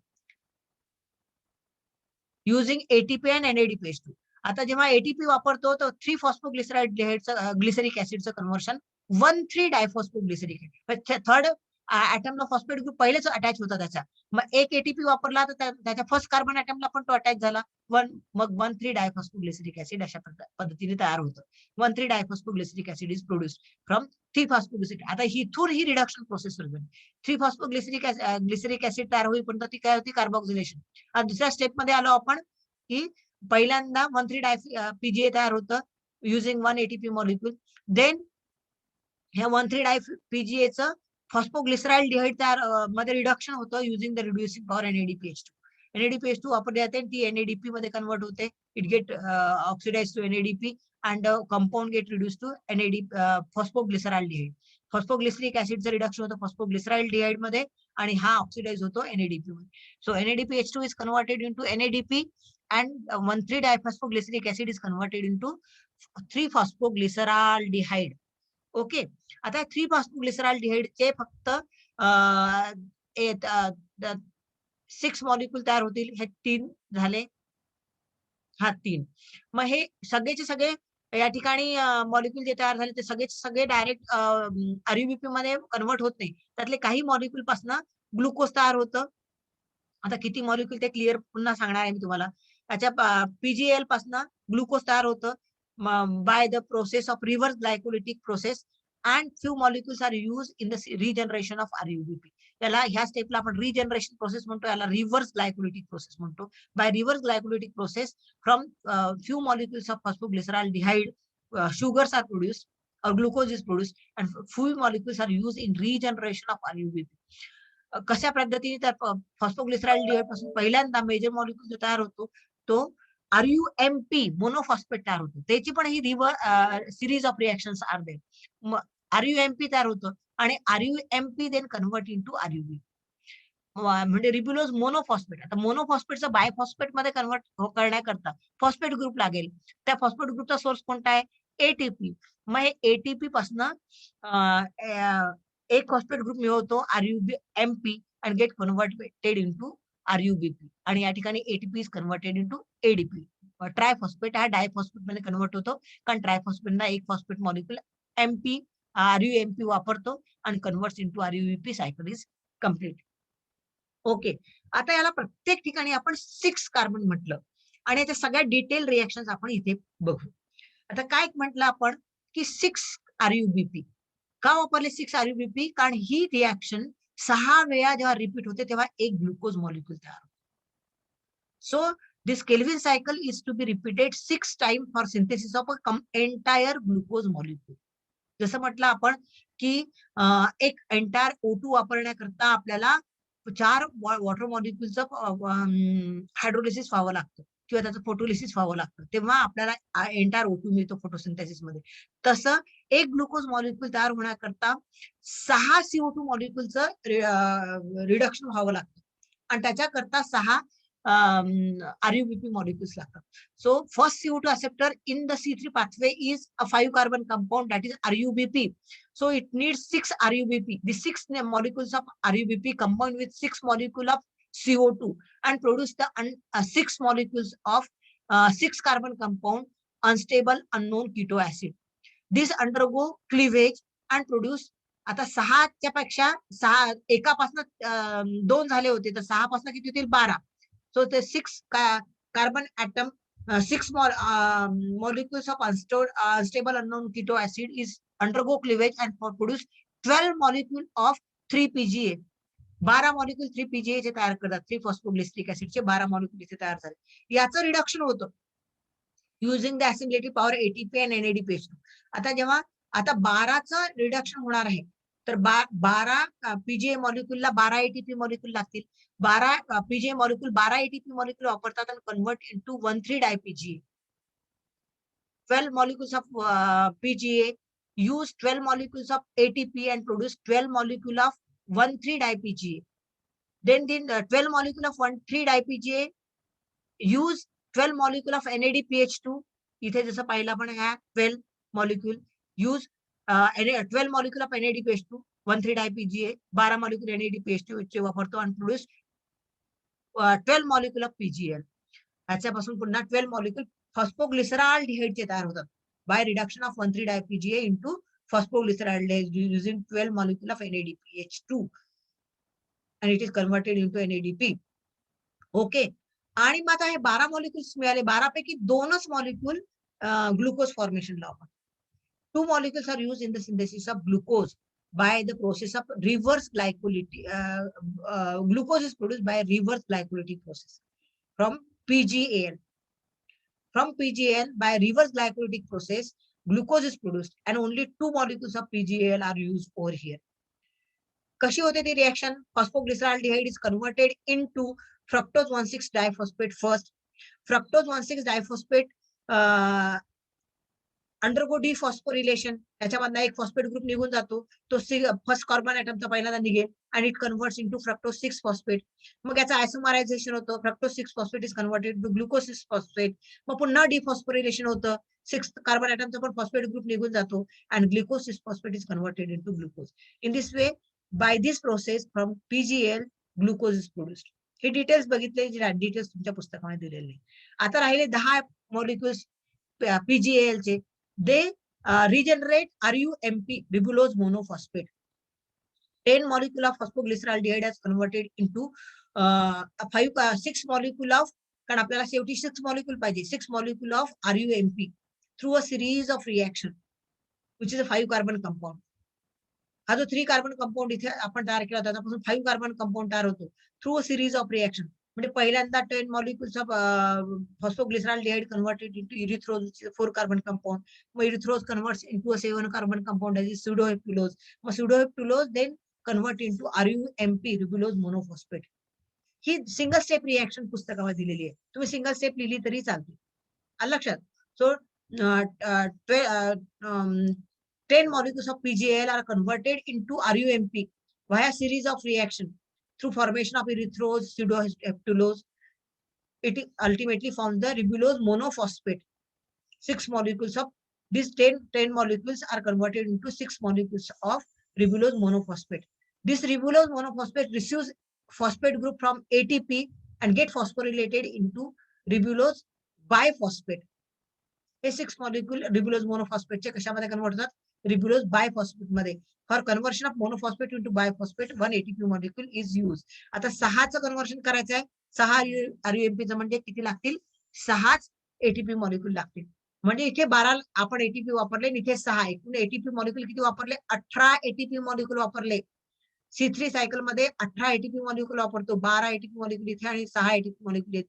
युझिंग ATP अँड NADPH2. आता जेव्हा ATP वापरतो तर 3-phosphoglyceraldehydeचं ग्लिसरिक ऍसिडचं कन्व्हर्शन 1,3 डायफॉस्फोग्लिसरिक. थर्ड ऍटमला फॉस्फेट ग्रुप पहिलेच अटॅच होता त्याचा. मग एक ATP वापरला तर त्याच्या फर्स्ट कार्बन ऍटमला पण तो अटॅच झाला. मग 1,3 डायफॉस्फोग्लिसरिक ऍसिड अशा पद्धतीने तयार होतं. 1,3 diphosphoglyceric acid is produced from 3-phosphoglyceric. आता इथून ही रिडक्शन प्रोसेस सुरू झाली. 3-phosphoglyceric ऍसिड तयार होईपर्यंत ती काय होती? कार्बोक्सिलेशन. आणि दुसऱ्या स्टेप मध्ये आलो आपण की पहिल्यांदा 1,3 PGA तयार होतं युझिंग 1 ATP मॉलिक्यूल. देन ह्या 1,3 PGAचं फॉस्फोग्लिसराल्डिहाइड तयार मध्ये रिडक्शन होतं using the reducing power NADPH2. NADPH2 वापरली जाते, ती NADP मध्ये कन्वर्ट होते. It get oxidise to NADP and compound get reduce to phosphoglyceraldehyde. Phosphoglyceric ऍसिडचं रिडक्शन होतं फॉस्फोग्लिसराल्डिहाइड मध्ये आणि हा ऑक्सिडाइज होतो NADP मध्ये. So NADPH2 is converted into NADP and 1,3 diphosphoglyceric acid is converted into 3-phosphoglyceraldehyde. Okay. आता 3-phosphoglyceraldehydeचे फक्त 6 मॉलिक्यूल तयार होतील. हे 3 झाले. हा 3. मग हे सगळेचे सगळे या ठिकाणी मॉलिक्यूल जे तयार झाले ते सगळे डायरेक्ट RUBP मध्ये कन्वर्ट होत नाही. त्यातले काही मॉलिक्यूल पासून ग्लुकोज तयार होतं. आता किती मॉलिक्यूल ते क्लिअर पुन्हा सांगणार आहे मी तुम्हाला. त्याच्या पीजीएल पासून ग्लुकोज तयार होतं by the process of reverse glycolytic process and few molecules are use in the regeneration of RUBP. याला ह्या स्टेपला आपण रिजनरेशन प्रोसेस म्हणतो, याला रिव्हर्स ग्लायकोलिटिक प्रोसेस म्हणतो. By reverse glycolytic process from few molecules of phosphoglyceraldehyde sugars are produced or glucose is produced and few molecules are used in regeneration of RUBP. कशा पद्धतीने त्या फॉस्फोग्लिसरॉल्डिहाइड पासून पहिल्यांदा मेजर मॉलिक्यूल जो तयार होतो तो RUMP मोनोफॉस्फेट तयार होतो. त्याची पण ही series of reactions are there. RUMP तयार होतं आणि RUMP then convert into RUB म्हणजे रिब्युलोज मोनोफॉस्फेट. आता मोनोफॉस्फेटचं बायफॉस्फेट मध्ये कन्वर्ट करण्याकरता फॉस्फेट ग्रुप लागेल. त्या फॉस्फेट ग्रुपचा सोर्स कोणता आहे? एटीपी. मग हे एटीपी पासून एक फॉस्फेट ग्रुप मिळवतो RUMP and get converted into RUBP आणि या ठिकाणी ATP is converted into ADP. Triphosphate हा डायफॉस्फेट मध्ये कन्वर्ट होतो कारण ट्रायफॉस्फेटला एक फॉस्फेट मॉलिक्युल RUMP वापरतो आणि converts into RUBP cycle is complete. Okay, आता याला प्रत्येक ठिकाणी आपण 6 कार्बन म्हटलं आणि याच्या सगळ्या डिटेल रिएक्शन्स आपण इथे बघू. आता काय म्हटलं आपण की 6 RUBP. का वापरले 6 RUBP? कारण ही रिएक्शन 6 वेळा जेव्हा रिपीट होते तेव्हा एक ग्लुकोज मॉलिक्यूल तयार होतो. So this Calvin cycle is to be repeated 6 time for synthesis of a entire glucose molecule. जसं म्हटलं आपण की एक एंटायर O2 वापरण्याकरता आपल्याला 4 वॉटर मॉलिक्यूलचं हायड्रोलिसिस व्हावं लागतं किंवा त्याचं फोटोलिसिस व्हावं लागतं, तेव्हा आपल्याला एंटायर O2 मिळतो फोटोसिंथेसिस मध्ये. तसं एक ग्लुकोज मॉलिक्यूल तयार होण्याकरता 6 CO2 मॉलिक्यूलचं रिडक्शन व्हावं लागतं आणि त्याच्याकरता 6 RUBP molecules लागतात. So first CO2 acceptor in the C3 pathway is a 5 carbon compound that is RUBP. So it needs 6 RUBP. The 6 molecules of RUBP combine with 6 molecule of CO2 and produce the 6 molecules of 6 carbon compound unstable unknown keto acid. These undergo cleavage and produce. आता 6च्या पेक्षा 6 एकापासून 2 झाले होते तर 6 पासून किती होतील? 12. So the 6 carbon atom, 6 molecules of unstable unknown keto acid is undergo cleavage and produce 12 molecule of 3-PGA. 12 molecule 3-PGA चे तयार करतात. 3-फॉस्फोग्लिसरिक ऍसिडचे 12 मॉलिक्यूल इथे तयार झाले. याचं रिडक्शन होतं using the assimilative power ATP and NADPH2. आता जेव्हा 12चं रिडक्शन होणार आहे तर 12 PGA मॉलिक्यूलला 12 ATP मॉलिक्यूल लागतील. 12 PGA मॉलिक्यूल 12 ATP मॉलिक्यूल वापरतात आणि convert into 1,3-DiPGA. 12 molecules of PGA use 12 molecules of ATP and produce 12 molecule of 1,3-DiPGA. Then 12 molecule of 1,3-DiPGA use 12 molecule of NADPH2. इथे जसं पाहिलं आपण ह्या 12 molecule use 12 molecule of NADPH2, 1,3-DiPGA, 12 molecule NADPH2 चे वापरतो आणि produce 12 molecule of PGL. ह्याच्यापासून पुन्हा 12 molecule फॉस्फोग्लिसरॉल्डिहाइड चे तयार होतात by reduction of 1,3-DiPGA into phosphoglyceraldehyde using 12 molecule of NADPH2 and it is converted into NADP. Okay, आणि मग आता हे 12 मॉलिक्युल्स मिळाले. 12 पैकी 2च मॉलिक्यूल ग्लुकोज फॉर्मेशन लावतात. 2 molecules are used in the synthesis of glucose by the process of reverse glycolytic. Glucose is produced by a reverse glycolytic process from PGAL. From PGAL, by reverse glycolytic process, glucose is produced and only 2 molecules of PGAL are used over here. कशी होते ती reaction? Phosphoglyceraldehyde is converted into fructose 1,6-diphosphate first. Fructose 1,6-diphosphate undergo dephosphorylation. त्याच्यामधला एक phosphate group निघून जातो, तो first carbon ऍटमचा पहिल्यांदा निघेल आणि it converts into fructose 6 phosphate. मग याचं आयसोमरायझेशन होतं. Fructose 6 phosphate is converted to glucose 6 phosphate. मग पुन्हा डिफॉस्फोरिलेशन होतं, 6 कार्बन ऍटमचा पण फॉस्फेट ग्रुप निघून जातो आणि glucose 6 phosphate is converted into glucose. In this way, by this process from PGL glucose is produced. हे डिटेल्स बघितले, डिटेल्स तुमच्या पुस्तकामध्ये दिलेले. आता राहिले 10 मॉलिक्युल्स PGAL चे. They regenerate RUMP, ribulose monophosphate. 10 molecule of phosphoglyceraldehyde has converted into 6 molecule of, कारण आपल्याला शेवटी 6 molecule पाहिजे, 6 molecule of RUMP through a series of reaction, which is a 5 carbon compound. हा जो 3 कार्बन कंपाऊंड इथे आपण तयार केला त्याच्यापासून 5 कार्बन कंपाऊंड तयार होतो through a series of reaction. म्हणजे पहिल्यांदा 10 molecules of phosphoglyceraldehyde converted into erythrose 4 carbon compound. मग erythrose converts into a 7 carbon compound as sedoheptulose. मग sedoheptulose then convert into RUMP ribulose monophosphate. ही सिंगल स्टेप रिएक्शन पुस्तकामध्ये दिलेली आहे. तुम्ही single step लिहिली तरी चालते. आलं लक्षात. So 10 molecules of PGL are converted into RUMP via series of reaction through formation of erythrose, pseudoheptulose. It ultimately forms the ribulose monophosphate. 6 molecules of these 10 molecules are converted into 6 molecules of ribulose monophosphate. This ribulose monophosphate receives phosphate group from ATP and get phosphorylated into ribulose biphosphate. हे 6 molecule ribulose monophosphate चे कशामध्ये convert होतात? ribulose biphosphate मध्ये. For conversion of monophosphate into biphosphate 1 ATP molecule is use. आता 6चं conversion करायचं आहे. 6 RUMPचं म्हणजे किती लागतील? 6 ATP मॉलिक्यूल लागतील. म्हणजे इथे 12 आपण ATP वापरले, इथे 6. एकूण ATP मॉलिक्यूल किती वापरले? 18 ATP मॉलिक्यूल वापरले. C3 सायकल मध्ये 18 ATP मॉलिक्यूल वापरतो. 12 ATP मॉलिक्यूल इथे आणि 6 ATP मॉलिक्यूल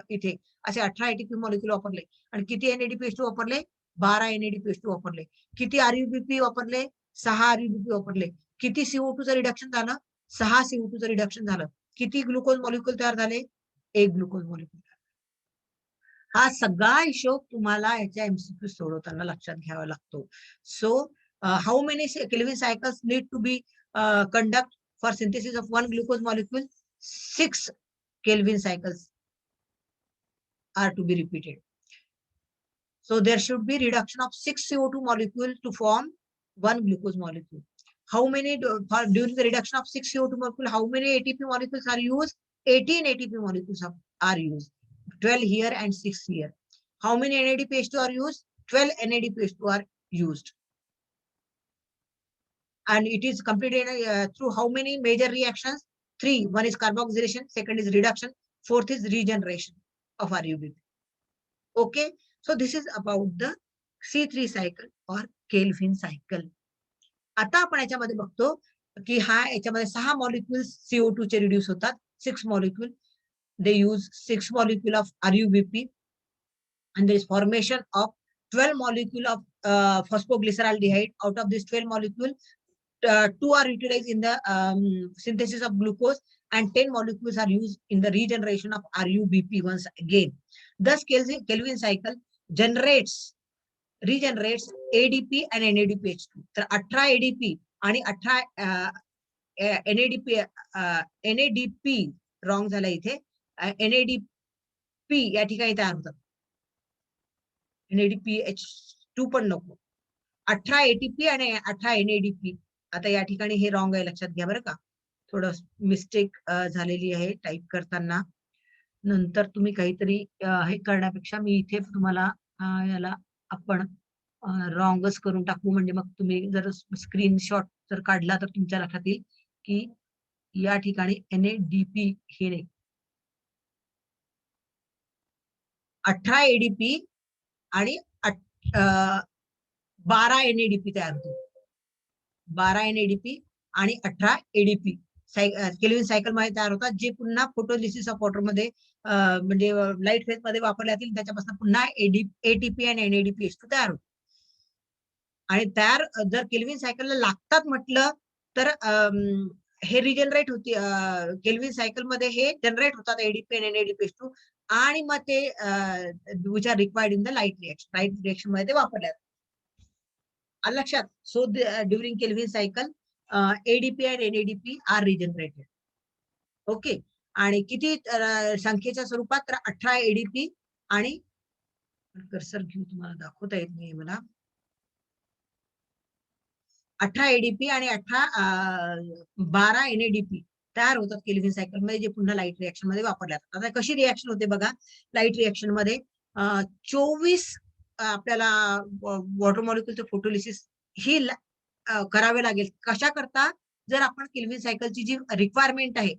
इथे, असे 18 ATP मॉलिक्यूल वापरले. आणि किती NADPH2 वापरले? 12 NADPH2 वापरले. किती RUBP वापरले? 6 RUBP वापरले. किती CO2चं रिडक्शन झालं? 6 CO2चं रिडक्शन झालं. किती ग्लुकोज मॉलिक्यूल तयार झाले? 1 ग्लुकोज मॉलिक्यूल. हा सगळा हिशोब तुम्हाला याच्या MCQ सोडवताना लक्षात घ्यावा लागतो. So how many Calvin cycles need to be conduct for synthesis of 1 glucose molecule? 6 Kelvin cycles are to be repeated. So there should be reduction of 6 CO2 molecules to form 1 glucose molecule. How many during the reduction of 6 CO2 molecule, how many ATP molecules are used? 18 ATP molecules are used. 12 here and 6 here. How many NADPH2 are used? 12 NADPH2 are used. And it is completed through how many major reactions? 3. One is carboxylation, second is reduction, fourth is regeneration of RUBP. Okay, so this is about the C3 cycle or Kelvin cycle. आता आपण याच्यामध्ये बघतो की हा याच्यामध्ये 6 molecules CO2 चे reduce होतात. 6 molecule, they use 6 molecule of RUBP and there is formation of 12 molecule of phosphoglyceraldehyde. Out of this 12 molecule, 2 are utilized in the synthesis of glucose and 10 molecules are used in the regeneration of RUBP once again. Thus, Kelvin cycle regenerates ADP and NADPH2. तर 18 ADP आणि 18 NADP wrong झाला इथे. NADP या ठिकाणी तयार होतात. NADPH2 पण नको. 18 ATP आणि 18 NADP. आता या ठिकाणी हे रॉंग आहे, लक्षात घ्या बरं का. थोडं मिस्टेक झालेली आहे टाईप करताना. नंतर तुम्ही काहीतरी हे करण्यापेक्षा मी इथे तुम्हाला याला आपण रॉंगच करून टाकू. म्हणजे मग तुम्ही जर स्क्रीनशॉट जर काढला तर तुमच्या लक्षात येईल की या ठिकाणी NADP हे नाही, 18 ADP आणि 12 NADP तयार होतो. 12 NADP आणि 18 ADP केल्विन सायकल मध्ये तयार होतात, जे पुन्हा फोटोलिसिस ऑफ वॉटर मध्ये म्हणजे लाईट फेज मध्ये वापरले जातील. त्याच्यापासून पुन्हा ATP आणि NADPH2 तयार होतो. आणि तयार जर केल्विन सायकलला लागतात म्हटलं तर हे रिजनरेट होते. केल्विन सायकल मध्ये हे जनरेट होतात ADP आणि NADPH2 आणि मग ते which are required in the light reaction मध्ये ते वापरले जातात. लक्षात. So during Calvin cycle ADP and NADP are regenerated. Okay. आणि किती संख्येच्या स्वरूपात? तर 18 ADP आणि कर्सर घेऊन तुम्हाला दाखवता येत नाही मला. 18 ADP आणि 12 NADP तयार होतात केल्विन सायकल मध्ये, जे पुन्हा लाईट रिएक्शन मध्ये वापरले जातात. आता कशी रिएक्शन होते बघा लाईट रिएक्शन मध्ये. 24 आपल्याला वॉटर मॉलिक्युलचं फोटोलिसिस ही करावे लागेल. कशा करता? जर आपण केल्विन सायकलची जी रिक्वायरमेंट आहे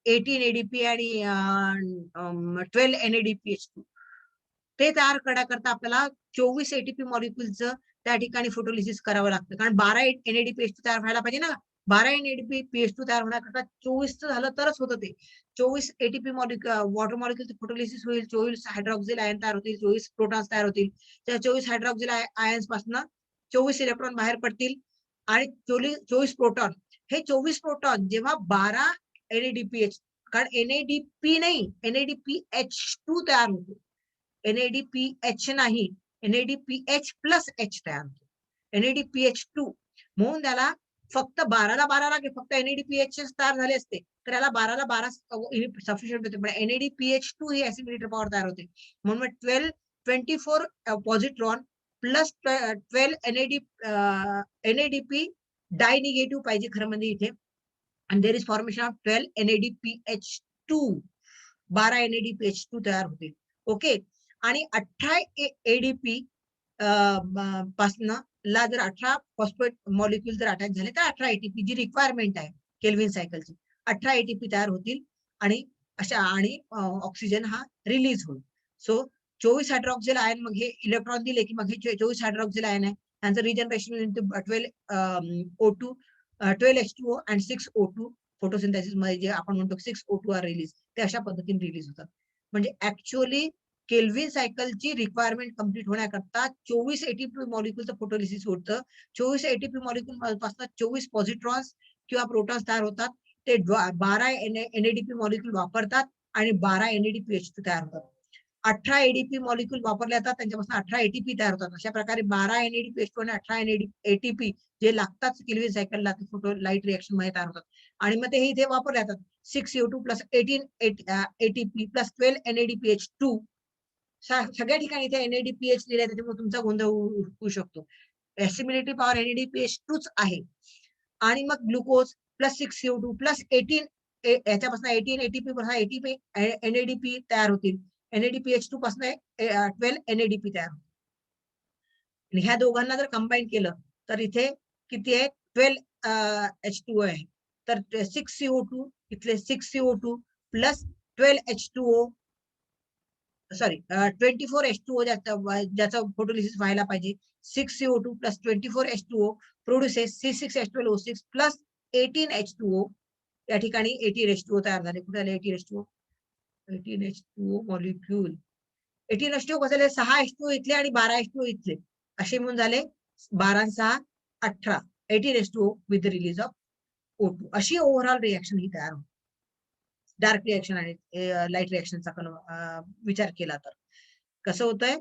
18 ADP आणि 12 NADPH2 ते तयार करण्याकरता आपल्याला 24 ATP मॉलिक्युलचं त्या ठिकाणी फोटोलिसिस करावं लागतं, कारण 12 NADPH2 तयार व्हायला पाहिजे ना. 12 NADPH2 तयार होण्याकरता 24 झालं तरच होतं ते. 24 ATP मॉलिक्युल वॉटर मॉलिक्युलचं फोटोलिसिस होईल, 24 हायड्रॉक्सिल आयन तयार होतील, 24 प्रोटॉन्स तयार होतील. त्या 24 हायड्रॉक्सिल आयन्स पासून 24 इलेक्ट्रॉन बाहेर पडतील आणि 24 प्रोटॉन. हे 24 प्रोटॉन जेव्हा 12 NADPH, कारण NADP नाही, NADPH2 तयार होतो. NADPH नाही, NADPH प्लस H तयार होतो. NADPH2 म्हणून त्याला फक्त 12ला 12 लागेल, फक्त NADPH तयार झाले असते तर याला 12ला 12 सफिशियंट होते, पण NADPH2 ही ऍसिडिटी पॉवर तयार होते. म्हणून 24 पॉझिट्रॉन प्लस 12 NADP डाय निगेटिव्ह पाहिजे खरं म्हणजे इथे. and there is formation of 12 NADPH2, 12 NADPH2 तयार होते. ओके, आणि 18 ADP पासनं ला जर 18 फॉस्फेट मॉलिक्युल जर अटॅच झाले तर 18 ATP जी रिक्वायरमेंट आहे केल्विन सायकलची, 18 ATP तयार होतील आणि अशा आणि ऑक्सिजन हा रिलीज होईल. सो 24 हायड्रॉक्सिल आयन मग हे इलेक्ट्रॉन दिले की मग हे 24 हायड्रॉक्सिल आयन आहे, त्यांचं regeneration into 12 O2 12H2O and 6O2 photosynthesis मध्ये जे आपण म्हणतो 6O2 आर रिलीज, ते अशा पद्धतीने रिलीज होतात. म्हणजे ऍक्च्युअली केल्विन सायकलची रिक्वायरमेंट कम्प्लीट होण्याकरता 24 ATP मॉलिक्युलचं फोटोलिसिस होतं. 24 ATP मॉलिक्युल पासून 24 पॉझिट्रॉन्स किंवा प्रोटॉन्स तयार होतात. ते 12 NADP मॉलिक्युल वापरतात आणि 12 NADPH2 तयार होतात. 18 ADP मॉलिक्युल वापरले जातात, त्यांच्यापासून 18 ATP तयार होतात. अशा प्रकारे 12 NADPH2 आणि 18 ATP जे लागतात केल्विन सायकलला ते फोटो लाईट रिएक्शन मध्ये तयार होतात आणि मग ते इथे वापरले जातात. 6CO2 plus 18 ATP plus 12 NADPH2 सगळ्या ठिकाणी इथे NADPH लिहिलंय, त्याच्यामुळे तुमचा गोंधळ होऊ शकतो. एस्टिमेटेड पॉवर NADPH2च आहे. आणि मग ग्लुकोज प्लस 6CO2 प्लस 18 याच्यापासून 18 ATP पासून ATP NADP तयार होतील. NADPH2 पासून 12 NADP तयार होतील. आणि ह्या दोघांना जर कंबाईन केलं तर इथे किती आहे, 12 H2O आहे. तर 6CO2 इथले 6CO2 plus 12 H2O sorry 24 H2O ज्याचा फोटोलिसिस व्हायला पाहिजे. 6CO2 plus 24 H2O produces C6H12O6 plus 18 H2O. या ठिकाणी 18 H2O तयार झाले. कुठे आले 18 H2O? 18 H2O molecule. 18 H2O कसं झाले, 6 H2O इथले आणि 12 H2O इथले असे म्हणून झाले 12 6 18 18 H2O with the release of O2. अशी ओव्हरऑल रिएक्शन ही तयार होते. डार्क रिएक्शन आणि लाईट रिएक्शनचा विचार केला तर कसं होतंय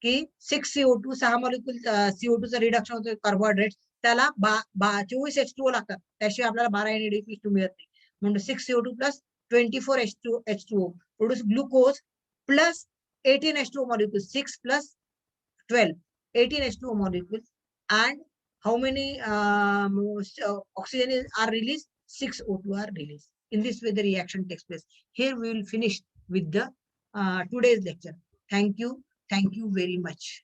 की 6CO2 6 मॉलिक्युल CO2 चं रिडक्शन होतं कार्बोहायड्रेट, त्याला 24 H2O लागतात, त्याशिवाय आपल्याला 12 NADPH2 मिळत नाही. म्हणून 6CO2 plus 24 H2O produce glucose plus 18 H2O molecules, 6 plus 12, 18 H2O molecules, and how many oxygen are released? 6 O2 are released. In this way, the reaction takes place. Here we will finish with the today's lecture. Thank you very much.